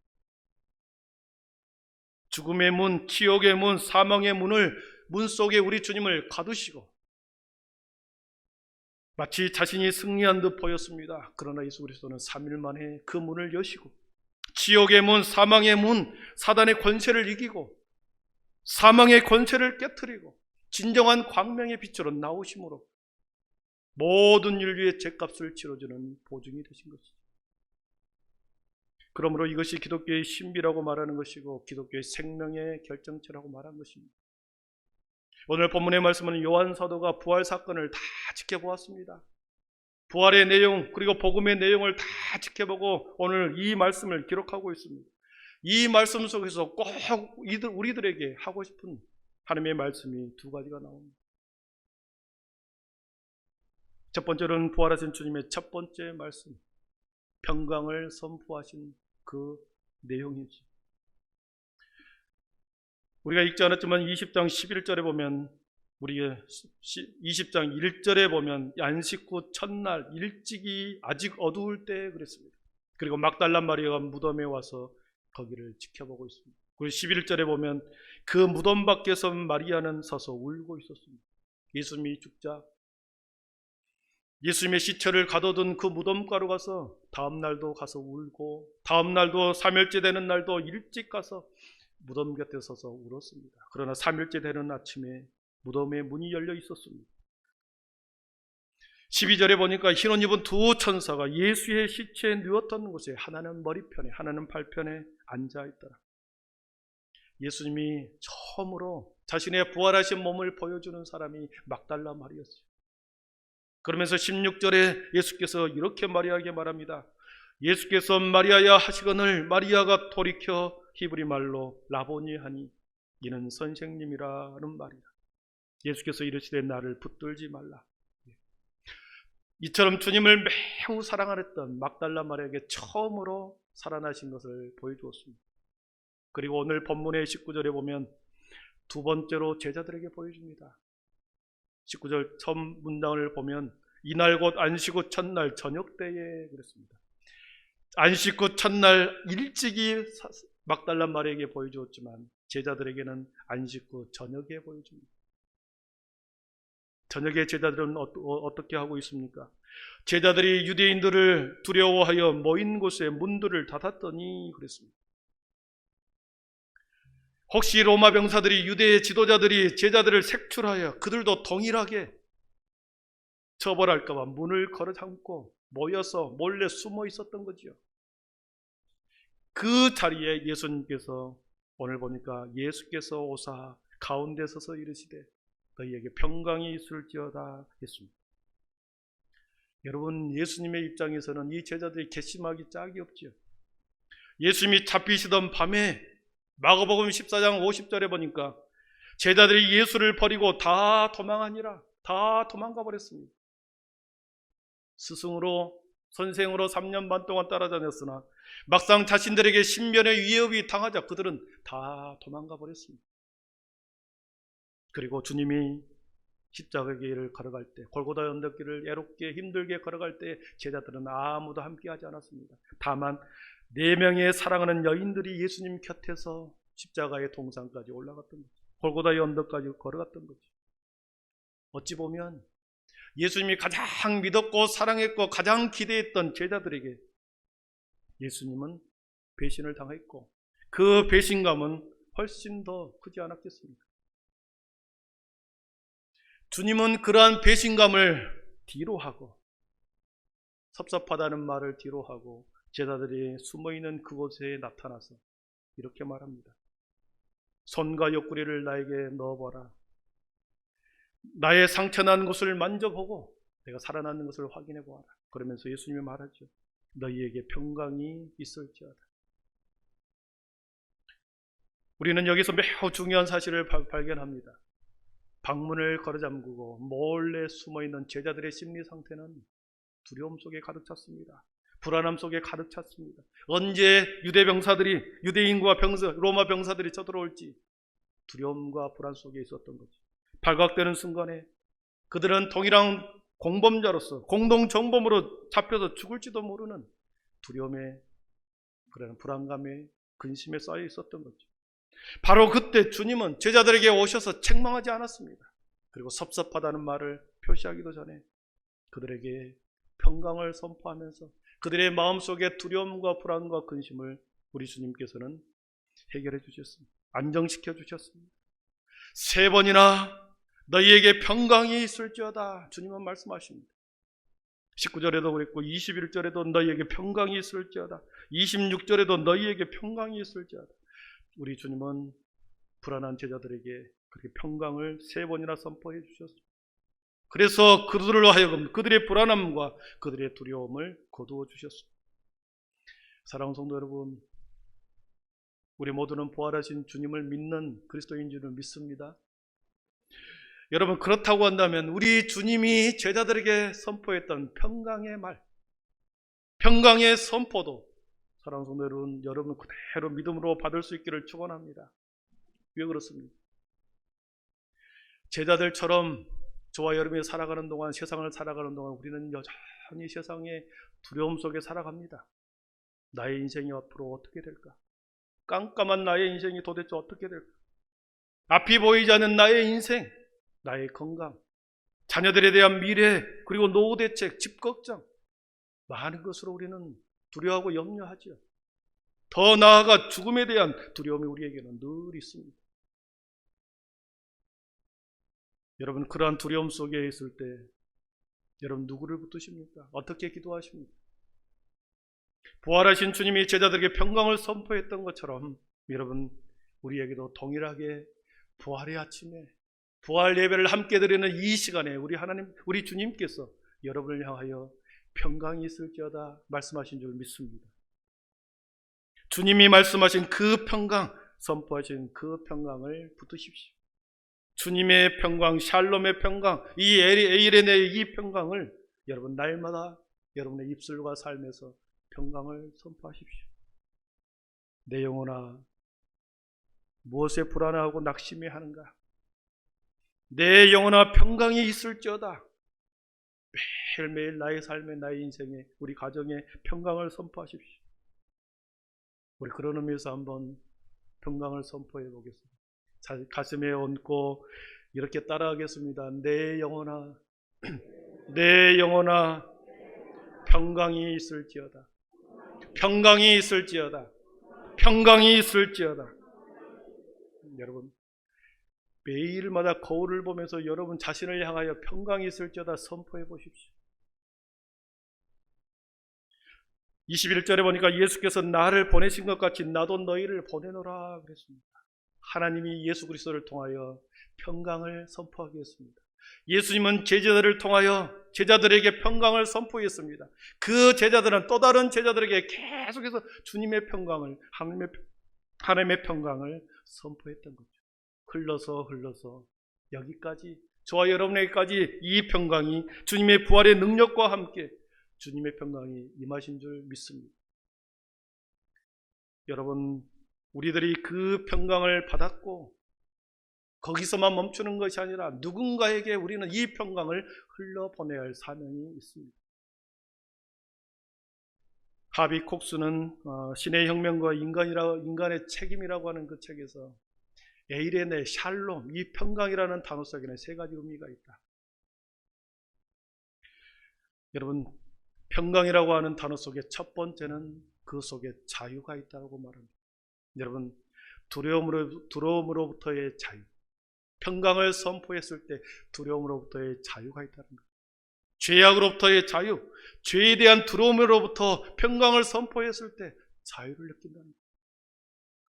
죽음의 문, 지옥의 문, 사망의 문 속에 우리 주님을 가두시고 마치 자신이 승리한 듯 보였습니다. 그러나 예수 그리스도는 3일 만에 그 문을 여시고 지옥의 문, 사망의 문, 사단의 권세를 이기고 사망의 권세를 깨트리고 진정한 광명의 빛으로 나오심으로 모든 인류의 죄값을 치러주는 보증이 되신 것이죠. 그러므로 이것이 기독교의 신비라고 말하는 것이고 기독교의 생명의 결정체라고 말하는 것입니다. 오늘 본문의 말씀은 요한 사도가 부활 사건을 다 지켜보았습니다. 부활의 내용 그리고 복음의 내용을 다 지켜보고 오늘 이 말씀을 기록하고 있습니다. 이 말씀 속에서 꼭 우리들에게 하고 싶은 하나님의 말씀이 두 가지가 나옵니다. 첫 번째로는 부활하신 주님의 첫 번째 말씀, 평강을 선포하신 그 내용이지. 우리가 읽지 않았지만 20장 11절에 보면 우리가 20장 1절에 보면 안식 후 첫날 일찍이 아직 어두울 때 그랬습니다. 그리고 막달라 마리아가 무덤에 와서 거기를 지켜보고 있습니다. 그리고 11절에 보면 그 무덤 밖에서 마리아는 서서 울고 있었습니다. 예수님이 죽자 예수님의 시체를 가둬둔 그 무덤가로 가서 다음 날도 가서 울고 다음 날도 3일째 되는 날도 일찍 가서 무덤 곁에 서서 울었습니다. 그러나 3일째 되는 아침에 무덤의 문이 열려 있었습니다. 12절에 보니까 흰옷 입은 두 천사가 예수의 시체에 누웠던 곳에 하나는 머리편에 하나는 발편에 앉아있더라. 예수님이 처음으로 자신의 부활하신 몸을 보여주는 사람이 막달라 마리아였어요. 그러면서 16절에 예수께서 이렇게 마리아에게 말합니다. 예수께서 마리아야 하시거늘 마리아가 돌이켜 히브리 말로 라보니 하니 이는 선생님이라는 말이다. 예수께서 이르시되 나를 붙들지 말라. 이처럼 주님을 매우 사랑하였던 막달라 마리아에게 처음으로 살아나신 것을 보여주었습니다. 그리고 오늘 본문의 19절에 보면 두 번째로 제자들에게 보여줍니다. 19절 처음 문장을 보면 이날 곧 안식 후 첫날 저녁 때에 그랬습니다. 안식 후 첫날 일찍이 막달라 마리아에게 보여주었지만 제자들에게는 안식 후 저녁에 보여줍니다. 저녁에 제자들은 어떻게 하고 있습니까? 제자들이 유대인들을 두려워하여 모인 곳에 문들을 닫았더니 그랬습니다. 혹시 로마 병사들이 유대의 지도자들이 제자들을 색출하여 그들도 동일하게 처벌할까 봐 문을 걸어 잠고 모여서 몰래 숨어 있었던 거지요. 그 자리에 예수님께서 오늘 보니까 예수께서 오사 가운데 서서 이르시되 너희에게 평강이 있을지어다 했습니다. 여러분, 예수님의 입장에서는 이 제자들이 괘씸하기 짝이 없지요. 예수님이 잡히시던 밤에 마가복음 14장 50절에 보니까 제자들이 예수를 버리고 다 도망하니라. 다 도망가 버렸습니다. 스승으로, 선생으로 3년 반 동안 따라다녔으나 막상 자신들에게 신변의 위협이 당하자 그들은 다 도망가 버렸습니다. 그리고 주님이 십자가 길을 걸어갈 때, 골고다 언덕길을 애롭게 힘들게 걸어갈 때 제자들은 아무도 함께하지 않았습니다. 다만 4명의 사랑하는 여인들이 예수님 곁에서 십자가의 동상까지 올라갔던 거죠. 골고다의 언덕까지 걸어갔던 거죠. 어찌 보면 예수님이 가장 믿었고 사랑했고 가장 기대했던 제자들에게 예수님은 배신을 당했고 그 배신감은 훨씬 더 크지 않았겠습니까? 주님은 그러한 배신감을 뒤로하고 섭섭하다는 말을 뒤로하고 제자들이 숨어있는 그곳에 나타나서 이렇게 말합니다. 손과 옆구리를 나에게 넣어보라. 나의 상처난 곳을 만져보고 내가 살아나는 것을 확인해 보아라. 그러면서 예수님이 말하죠. 너희에게 평강이 있을지어다. 우리는 여기서 매우 중요한 사실을 발견합니다. 방문을 걸어잠그고 몰래 숨어있는 제자들의 심리 상태는 두려움 속에 가득 찼습니다. 불안함 속에 가득 찼습니다. 언제 유대인과 로마 병사들이 쳐들어올지 두려움과 불안 속에 있었던 거죠. 발각되는 순간에 그들은 동일한 공범자로서 공동정범으로 잡혀서 죽을지도 모르는 두려움에, 그런 불안감에, 근심에 쌓여 있었던 거죠. 바로 그때 주님은 제자들에게 오셔서 책망하지 않았습니다. 그리고 섭섭하다는 말을 표시하기도 전에 그들에게 평강을 선포하면서 그들의 마음속에 두려움과 불안과 근심을 우리 주님께서는 해결해 주셨습니다. 안정시켜 주셨습니다. 3번이나 너희에게 평강이 있을지어다 주님은 말씀하십니다. 19절에도 그랬고 21절에도 너희에게 평강이 있을지어다, 26절에도 너희에게 평강이 있을지어다. 우리 주님은 불안한 제자들에게 그렇게 평강을 3번이나 선포해 주셨습니다. 그래서 그들로 하여금 그들의 불안함과 그들의 두려움을 거두어 주셨습니다. 사랑하는 성도 여러분, 우리 모두는 부활하신 주님을 믿는 그리스도인 줄을 믿습니다. 여러분, 그렇다고 한다면 우리 주님이 제자들에게 선포했던 평강의 말, 평강의 선포도 사랑하는 성도 여러분, 여러분 그대로 믿음으로 받을 수 있기를 축원합니다. 왜 그렇습니까? 제자들처럼 저와 여러분이 살아가는 동안, 세상을 살아가는 동안 우리는 여전히 세상의 두려움 속에 살아갑니다. 나의 인생이 앞으로 어떻게 될까? 깜깜한 나의 인생이 도대체 어떻게 될까? 앞이 보이지 않는 나의 인생, 나의 건강, 자녀들에 대한 미래, 그리고 노후 대책, 집 걱정, 많은 것으로 우리는 두려워하고 염려하죠. 더 나아가 죽음에 대한 두려움이 우리에게는 늘 있습니다. 여러분, 그러한 두려움 속에 있을 때 여러분 누구를 붙드십니까? 어떻게 기도하십니까? 부활하신 주님이 제자들에게 평강을 선포했던 것처럼 여러분, 우리에게도 동일하게 부활의 아침에 부활 예배를 함께 드리는 이 시간에 우리 주님께서 여러분을 향하여 평강이 있을지어다 말씀하신 줄 믿습니다. 주님이 말씀하신 그 평강, 선포하신 그 평강을 붙드십시오. 주님의 평강, 샬롬의 평강, 이 에이레네의 이 평강을 여러분 날마다 여러분의 입술과 삶에서 평강을 선포하십시오. 내 영혼아, 무엇에 불안하고 낙심해하는가? 내 영혼아, 평강이 있을지어다. 매일매일 나의 삶에, 나의 인생에, 우리 가정에 평강을 선포하십시오. 우리 그런 의미에서 한번 평강을 선포해 보겠습니다. 가슴에 얹고 이렇게 따라하겠습니다. 내 영혼아, 내 영혼아, 평강이 있을지어다. 평강이 있을지어다. 평강이 있을지어다. 여러분, 매일마다 거울을 보면서 여러분 자신을 향하여 평강이 있을지어다 선포해 보십시오. 21절에 보니까 예수께서 나를 보내신 것 같이 나도 너희를 보내노라 그랬습니다. 하나님이 예수 그리스도를 통하여 평강을 선포하게 했습니다. 예수님은 제자들을 통하여 제자들에게 평강을 선포했습니다. 그 제자들은 또 다른 제자들에게 계속해서 주님의 평강을, 하나님의 평강을 선포했던 거죠. 흘러서 여기까지, 저와 여러분에게까지 이 평강이, 주님의 부활의 능력과 함께 주님의 평강이 임하신 줄 믿습니다. 여러분, 우리들이 그 평강을 받았고 거기서만 멈추는 것이 아니라 누군가에게 우리는 이 평강을 흘러보내야 할 사명이 있습니다. 하비 콕스는 신의 혁명과 인간의 책임이라고 하는 그 책에서 에이레네, 샬롬, 이 평강이라는 단어 속에는 세 가지 의미가 있다. 여러분, 평강이라고 하는 단어 속에 첫 번째는 그 속에 자유가 있다고 말합니다. 여러분, 두려움으로부터의 자유, 평강을 선포했을 때 두려움으로부터의 자유가 있다는 것. 죄악으로부터의 자유, 죄에 대한 두려움으로부터 평강을 선포했을 때 자유를 느낀다는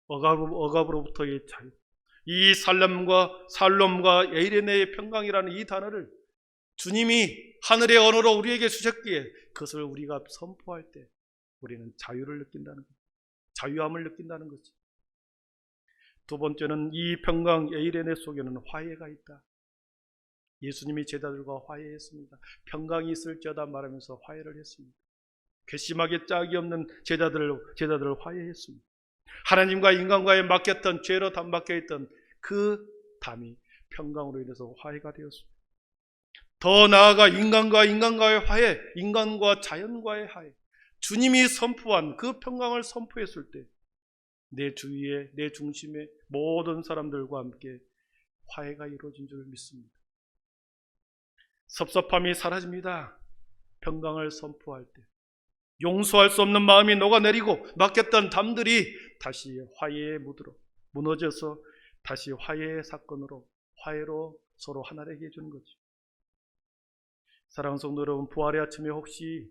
것. 억압으로부터의 자유. 이 살롬과 에이레네의 평강이라는 이 단어를 주님이 하늘의 언어로 우리에게 주셨기에 그것을 우리가 선포할 때 우리는 자유를 느낀다는 것, 자유함을 느낀다는 거지. 두 번째는 이 평강 에이레네 속에는 화해가 있다. 예수님이 제자들과 화해했습니다. 평강이 있을지어다 말하면서 화해를 했습니다. 괘씸하게 짝이 없는 제자들을 화해했습니다. 하나님과 인간과의 막혔던, 죄로 막혀있던 그 담이 평강으로 인해서 화해가 되었습니다. 더 나아가 인간과의 화해, 인간과 자연과의 화해, 주님이 선포한 그 평강을 선포했을 때 내 주위에, 내 중심에 모든 사람들과 함께 화해가 이루어진 줄 믿습니다. 섭섭함이 사라집니다. 평강을 선포할 때 용서할 수 없는 마음이 녹아내리고 막혔던 담들이 다시 화해의 무드로 무너져서 다시 화해의 사건으로, 화해로 서로 하나되게 해주는 거죠. 사랑하는 성도 여러분, 부활의 아침에 혹시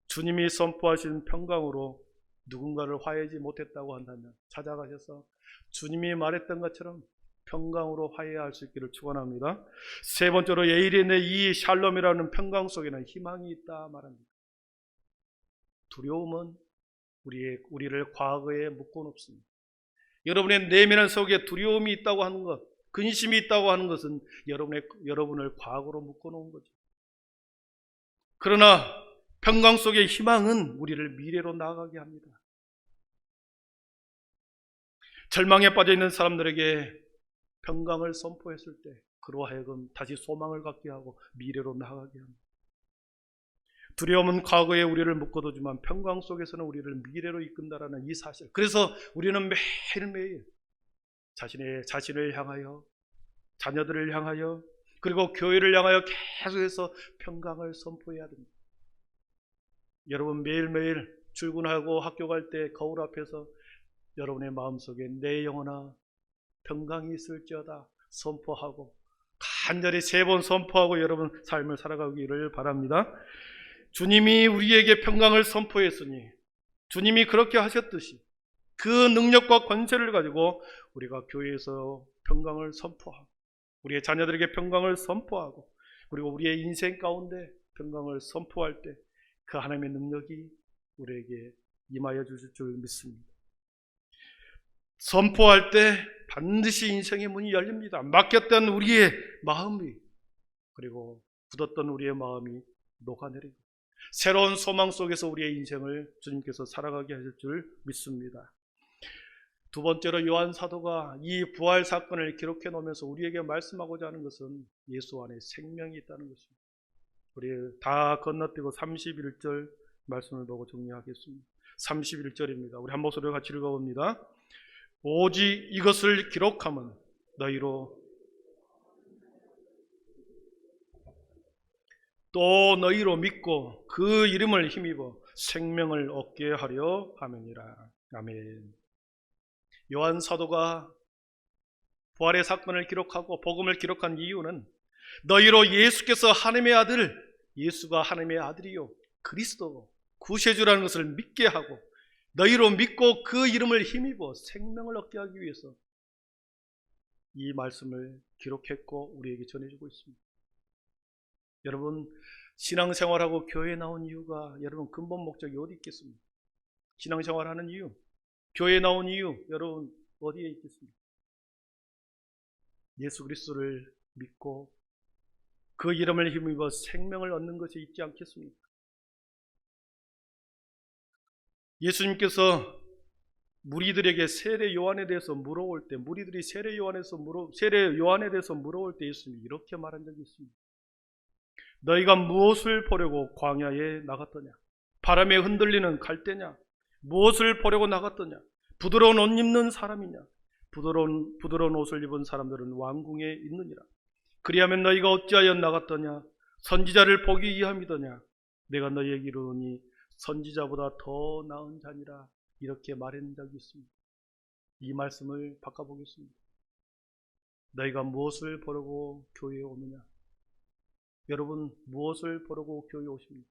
주님이 선포하신 평강으로 누군가를 화해하지 못했다고 한다면 찾아가셔서 주님이 말했던 것처럼 평강으로 화해할 수 있기를 축원합니다. 세 번째로 에이레네 이 샬롬이라는 평강 속에는 희망이 있다 말합니다. 두려움은 우리를 과거에 묶어놓습니다. 여러분의 내면 속에 두려움이 있다고 하는 것, 근심이 있다고 하는 것은 여러분을 과거로 묶어놓은 거죠. 그러나 평강 속의 희망은 우리를 미래로 나아가게 합니다. 절망에 빠져있는 사람들에게 평강을 선포했을 때 그로 하여금 다시 소망을 갖게 하고 미래로 나아가게 합니다. 두려움은 과거에 우리를 묶어두지만 평강 속에서는 우리를 미래로 이끈다라는 이 사실. 그래서 우리는 매일매일 자신을 향하여, 자녀들을 향하여, 그리고 교회를 향하여 계속해서 평강을 선포해야 됩니다. 여러분, 매일매일 출근하고 학교 갈 때 거울 앞에서 여러분의 마음속에 내 영혼아 평강이 있을지어다 선포하고, 간절히 3번 선포하고 여러분 삶을 살아가기를 바랍니다. 주님이 우리에게 평강을 선포했으니 주님이 그렇게 하셨듯이 그 능력과 권세를 가지고 우리가 교회에서 평강을 선포하고, 우리의 자녀들에게 평강을 선포하고, 그리고 우리의 인생 가운데 평강을 선포할 때 그 하나님의 능력이 우리에게 임하여 주실 줄 믿습니다. 선포할 때 반드시 인생의 문이 열립니다. 막혔던 우리의 마음이, 그리고 굳었던 우리의 마음이 녹아내리고 새로운 소망 속에서 우리의 인생을 주님께서 살아가게 하실 줄 믿습니다. 두 번째로 요한 사도가 이 부활 사건을 기록해 놓으면서 우리에게 말씀하고자 하는 것은 예수 안에 생명이 있다는 것입니다. 우리 다 건너뛰고 31절 말씀을 보고 정리하겠습니다. 31절입니다. 우리 한 목소리로 같이 읽어봅니다. 오직 이것을 기록하면 너희로 또 너희로 믿고 그 이름을 힘입어 생명을 얻게 하려 함이니라. 아멘. 요한 사도가 부활의 사건을 기록하고 복음을 기록한 이유는 너희로 예수께서 하나님의 아들, 예수가 하나님의 아들이요 그리스도고 구세주라는 것을 믿게 하고 너희로 믿고 그 이름을 힘입어 생명을 얻게 하기 위해서 이 말씀을 기록했고 우리에게 전해주고 있습니다. 여러분, 신앙생활하고 교회에 나온 이유가 여러분 근본 목적이 어디 있겠습니까? 신앙생활하는 이유, 교회에 나온 이유 여러분 어디에 있겠습니까? 예수 그리스도를 믿고 그 이름을 힘입어 생명을 얻는 것이 있지 않겠습니까? 예수님께서 무리들에게 세례 요한에 대해서 물어올 때, 무리들이 세례 요한에 대해서 물어올 때 예수님이 이렇게 말한 적이 있습니다. 너희가 무엇을 보려고 광야에 나갔더냐? 바람에 흔들리는 갈대냐? 무엇을 보려고 나갔더냐? 부드러운 옷 입는 사람이냐? 부드러운 옷을 입은 사람들은 왕궁에 있느니라. 그리하면 너희가 어찌하여 나갔더냐? 선지자를 보기 위함이더냐? 내가 너희에게 이르노니 선지자보다 더 나은 자니라. 이렇게 말한 적이 있습니다. 이 말씀을 바꿔보겠습니다. 너희가 무엇을 보려고 교회에 오느냐? 여러분 무엇을 보려고 교회에 오십니까?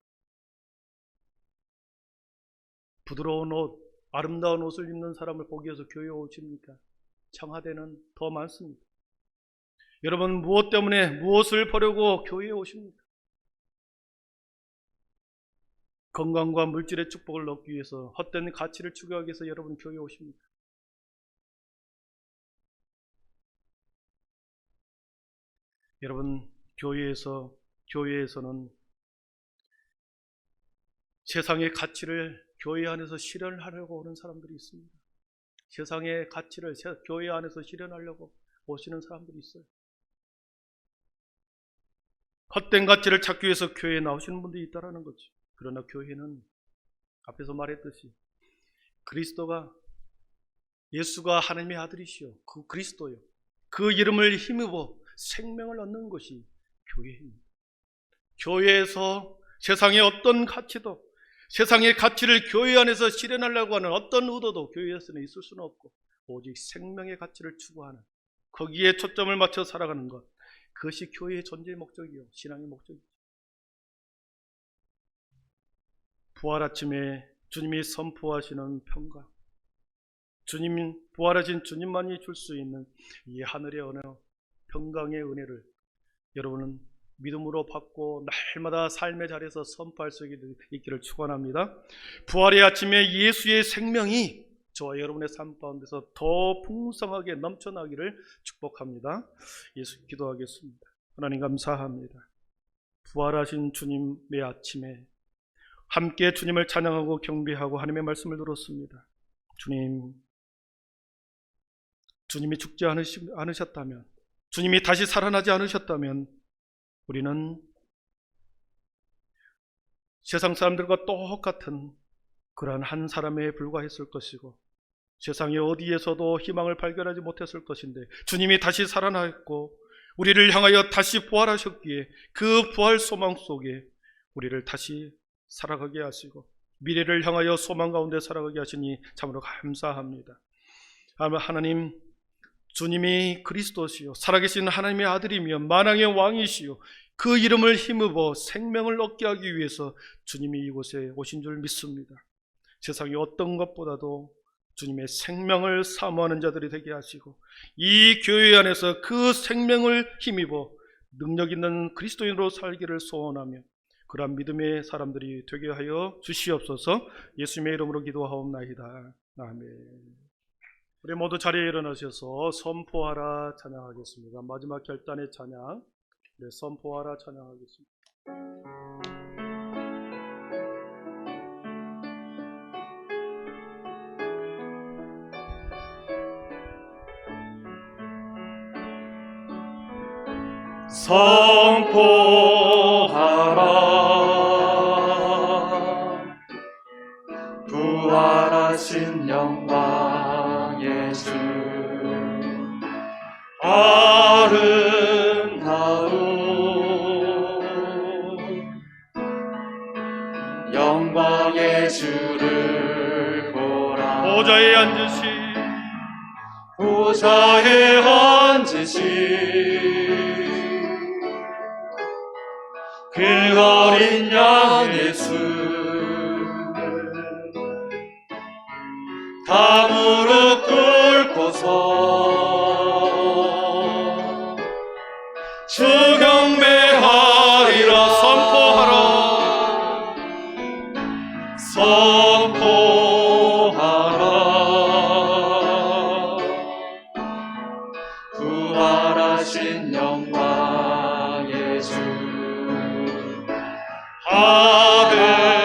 부드러운 옷, 아름다운 옷을 입는 사람을 보기 위해서 교회에 오십니까? 청와대는 더 많습니다. 여러분 무엇 때문에 무엇을 보려고 교회에 오십니까? 건강과 물질의 축복을 얻기 위해서, 헛된 가치를 추구하기 위해서 여러분 교회에 오십니까? 여러분 교회에서는 세상의 가치를 교회 안에서 실현하려고 오는 사람들이 있습니다. 세상의 가치를 교회 안에서 실현하려고 오시는 사람들이 있어요. 헛된 가치를 찾기 위해서 교회에 나오시는 분들이 있다는 거죠. 그러나 교회는 앞에서 말했듯이 예수가 하나님의 아들이시요 그 그리스도요, 그 이름을 힘입어 생명을 얻는 것이 교회입니다. 교회에서 세상의 어떤 가치도, 세상의 가치를 교회 안에서 실현하려고 하는 어떤 의도도 교회에서는 있을 수는 없고, 오직 생명의 가치를 추구하는, 거기에 초점을 맞춰 살아가는 것, 그것이 교회의 존재의 목적이요 신앙의 목적이죠. 부활 아침에 주님이 선포하시는 평강, 부활하신 주님만이 줄 수 있는 이 하늘의 언어, 평강의 은혜를 여러분은 믿음으로 받고 날마다 삶의 자리에서 선포할 수 있기를 축원합니다. 부활의 아침에 예수의 생명이 저와 여러분의 삶 가운데서 더 풍성하게 넘쳐나기를 축복합니다. 예수 기도하겠습니다. 하나님 감사합니다. 부활하신 주님의 아침에 함께 주님을 찬양하고 경배하고 하나님의 말씀을 들었습니다. 주님이 죽지 않으셨다면, 주님이 다시 살아나지 않으셨다면 우리는 세상 사람들과 똑같은 그러한 한 사람에 불과했을 것이고, 세상의 어디에서도 희망을 발견하지 못했을 것인데, 주님이 다시 살아나셨고 우리를 향하여 다시 부활하셨기에 그 부활 소망 속에 우리를 다시 살아가게 하시고 미래를 향하여 소망 가운데 살아가게 하시니 참으로 감사합니다. 하나님, 주님이 그리스도시요 살아계신 하나님의 아들이며 만왕의 왕이시요 그 이름을 힘입어 생명을 얻게 하기 위해서 주님이 이곳에 오신 줄 믿습니다. 세상의 어떤 것보다도 주님의 생명을 사모하는 자들이 되게 하시고, 이 교회 안에서 그 생명을 힘입어 능력 있는 그리스도인으로 살기를 소원하며 그러한 믿음의 사람들이 되게 하여 주시옵소서. 예수님의 이름으로 기도하옵나이다. 아멘. 우리 모두 자리에 일어나셔서 선포하라 찬양하겠습니다. 마지막 결단의 찬양, 선포하라 찬양하겠습니다. 선포하라 부활하신 영광의 주 아름다운 영광의 주를 보라. 보좌에 앉으신 그 어린 양 예수 다 무릎 꿇고서 주 경배하리라. 선포하라. 부활하신 영광의 주 아들과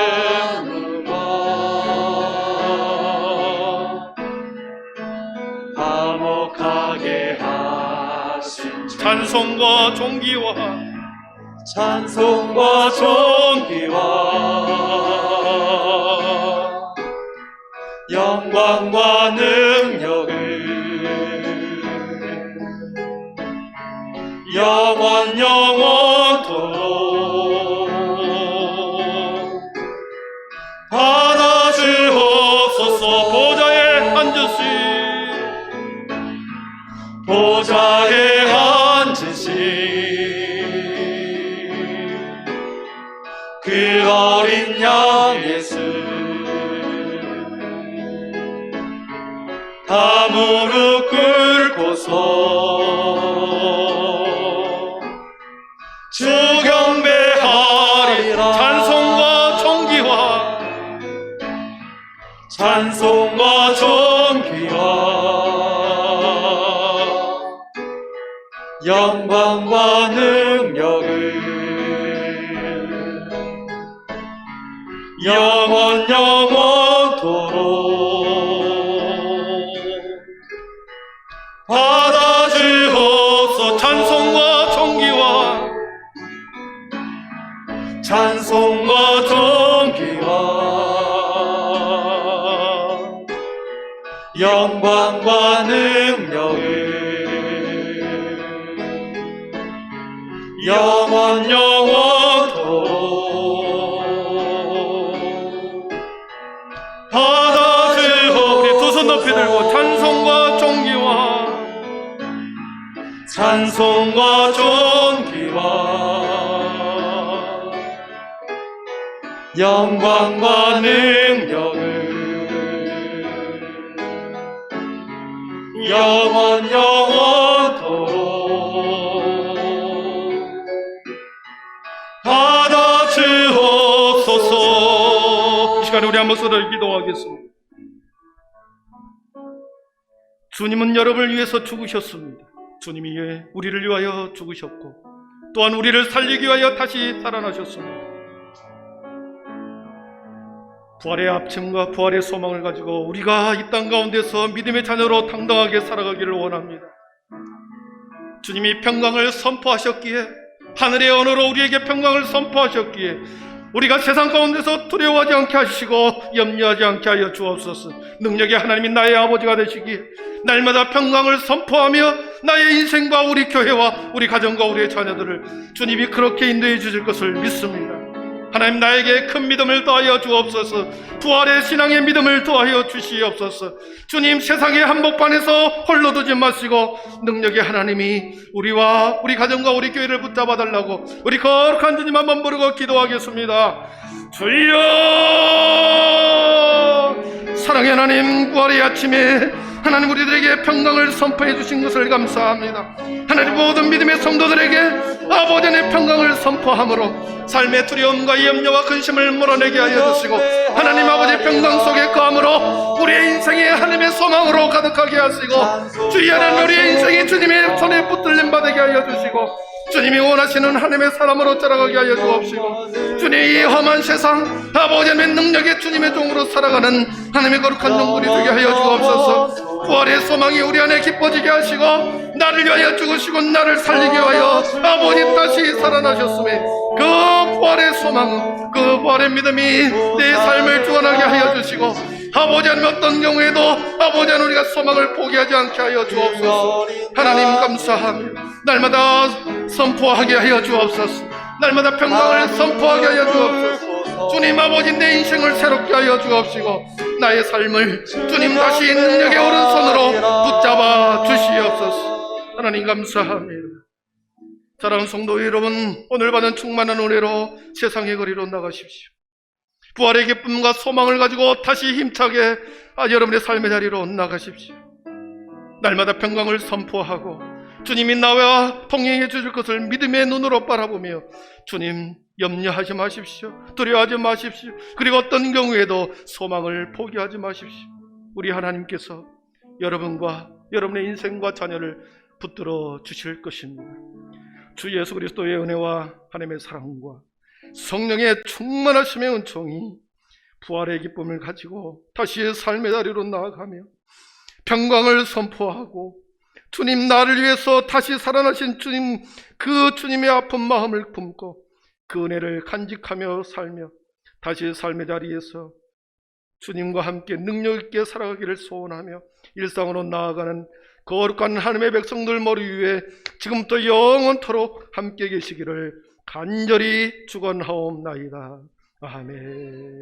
화목하게 하신 주 찬송과 존귀와 찬송과 존귀와 영광과 능력을 영원토록 받아주옵소서. 보좌에 앉으신 그 어린 양 예수 다 무릎 꿇고서 주 경배하리라. 찬송과 존귀와 영광과 능력을 영원토록 받아주옵소서. 찬송과 존귀와 영광과 능력을 영원토록 받아주옵소서. 우리 두 손 높이 들고 찬송과 존귀와 영광과 능력을 영원토록 받아주옵소서. 이 시간에 우리 한 목소리를 기도하겠습니다. 주님은 여러분을 위해서 죽으셨습니다. 주님이 우리를 위하여 죽으셨고 또한 우리를 살리기 위하여 다시 살아나셨습니다. 부활의 앞짐과 부활의 소망을 가지고 우리가 이 땅 가운데서 믿음의 자녀로 당당하게 살아가기를 원합니다. 주님이 평강을 선포하셨기에, 하늘의 언어로 우리에게 평강을 선포하셨기에 우리가 세상 가운데서 두려워하지 않게 하시고 염려하지 않게 하여 주옵소서. 능력의 하나님이 나의 아버지가 되시기에 날마다 평강을 선포하며 나의 인생과 우리 교회와 우리 가정과 우리의 자녀들을 주님이 그렇게 인도해 주실 것을 믿습니다. 하나님, 나에게 큰 믿음을 더하여 주옵소서. 부활의 신앙의 믿음을 더하여 주시옵소서. 주님, 세상의 한복판에서 홀로 두지 마시고 능력의 하나님이 우리와 우리 가정과 우리 교회를 붙잡아 달라고 우리 거룩한 주님 한번 부르고 기도하겠습니다. 주여, 사랑의 하나님, 부활의 아침에 하나님 우리들에게 평강을 선포해 주신 것을 감사합니다. 하나님, 모든 믿음의 성도들에게 아버지 안의 평강을 선포함으로 삶의 두려움과 염려와 근심을 몰아내게 하여 주시고 하나님 아버지의 평강 속에 거함으로 우리의 인생이 하나님의 소망으로 가득하게 하시고 주의 하나님 우리의 인생이 주님의 손에 붙들림 받게 하여 주시고 주님이 원하시는 하나님의 사람으로 자라가게 하여 주옵시고 주님, 이 험한 세상 아버지 하나님의 능력의 주님의 종으로 살아가는 하나님의 거룩한 종들이 되게 하여 주옵소서. 부활의 소망이 우리 안에 기뻐지게 하시고 나를 위하여 죽으시고 나를 살리게 하여 아버지 다시 살아나셨음에 그 부활의 소망, 그 부활의 믿음이 내 삶을 주관하게 하여 주시고 아버지 하나님 어떤 경우에도 아버지 하나님 우리가 소망을 포기하지 않게 하여 주옵소서. 하나님 감사합니다. 날마다 선포하게 하여 주옵소서. 날마다 평강을 선포하게 하여 주옵소서. 주님 아버지, 내 인생을 새롭게 하여 주옵시고 나의 삶을 주님 다시 능력의 오른손으로 붙잡아 주시옵소서. 하나님 감사합니다. 사랑하는 성도 여러분, 오늘 받은 충만한 은혜로 세상의 거리로 나가십시오. 부활의 기쁨과 소망을 가지고 다시 힘차게 여러분의 삶의 자리로 나가십시오. 날마다 평강을 선포하고 주님이 나와 동행해 주실 것을 믿음의 눈으로 바라보며 주님, 염려하지 마십시오. 두려워하지 마십시오. 그리고 어떤 경우에도 소망을 포기하지 마십시오. 우리 하나님께서 여러분과 여러분의 인생과 자녀를 붙들어 주실 것입니다. 주 예수 그리스도의 은혜와 하나님의 사랑과 성령의 충만하심의 은총이 부활의 기쁨을 가지고 다시 삶의 자리로 나아가며 평강을 선포하고 주님 나를 위해서 다시 살아나신 주님, 그 주님의 아픈 마음을 품고 그 은혜를 간직하며 살며 다시 삶의 자리에서 주님과 함께 능력 있게 살아가기를 소원하며 일상으로 나아가는 거룩한 하나님의 백성들 머리 위에 지금부터 영원토록 함께 계시기를 간절히 축원하옵나이다. 아멘.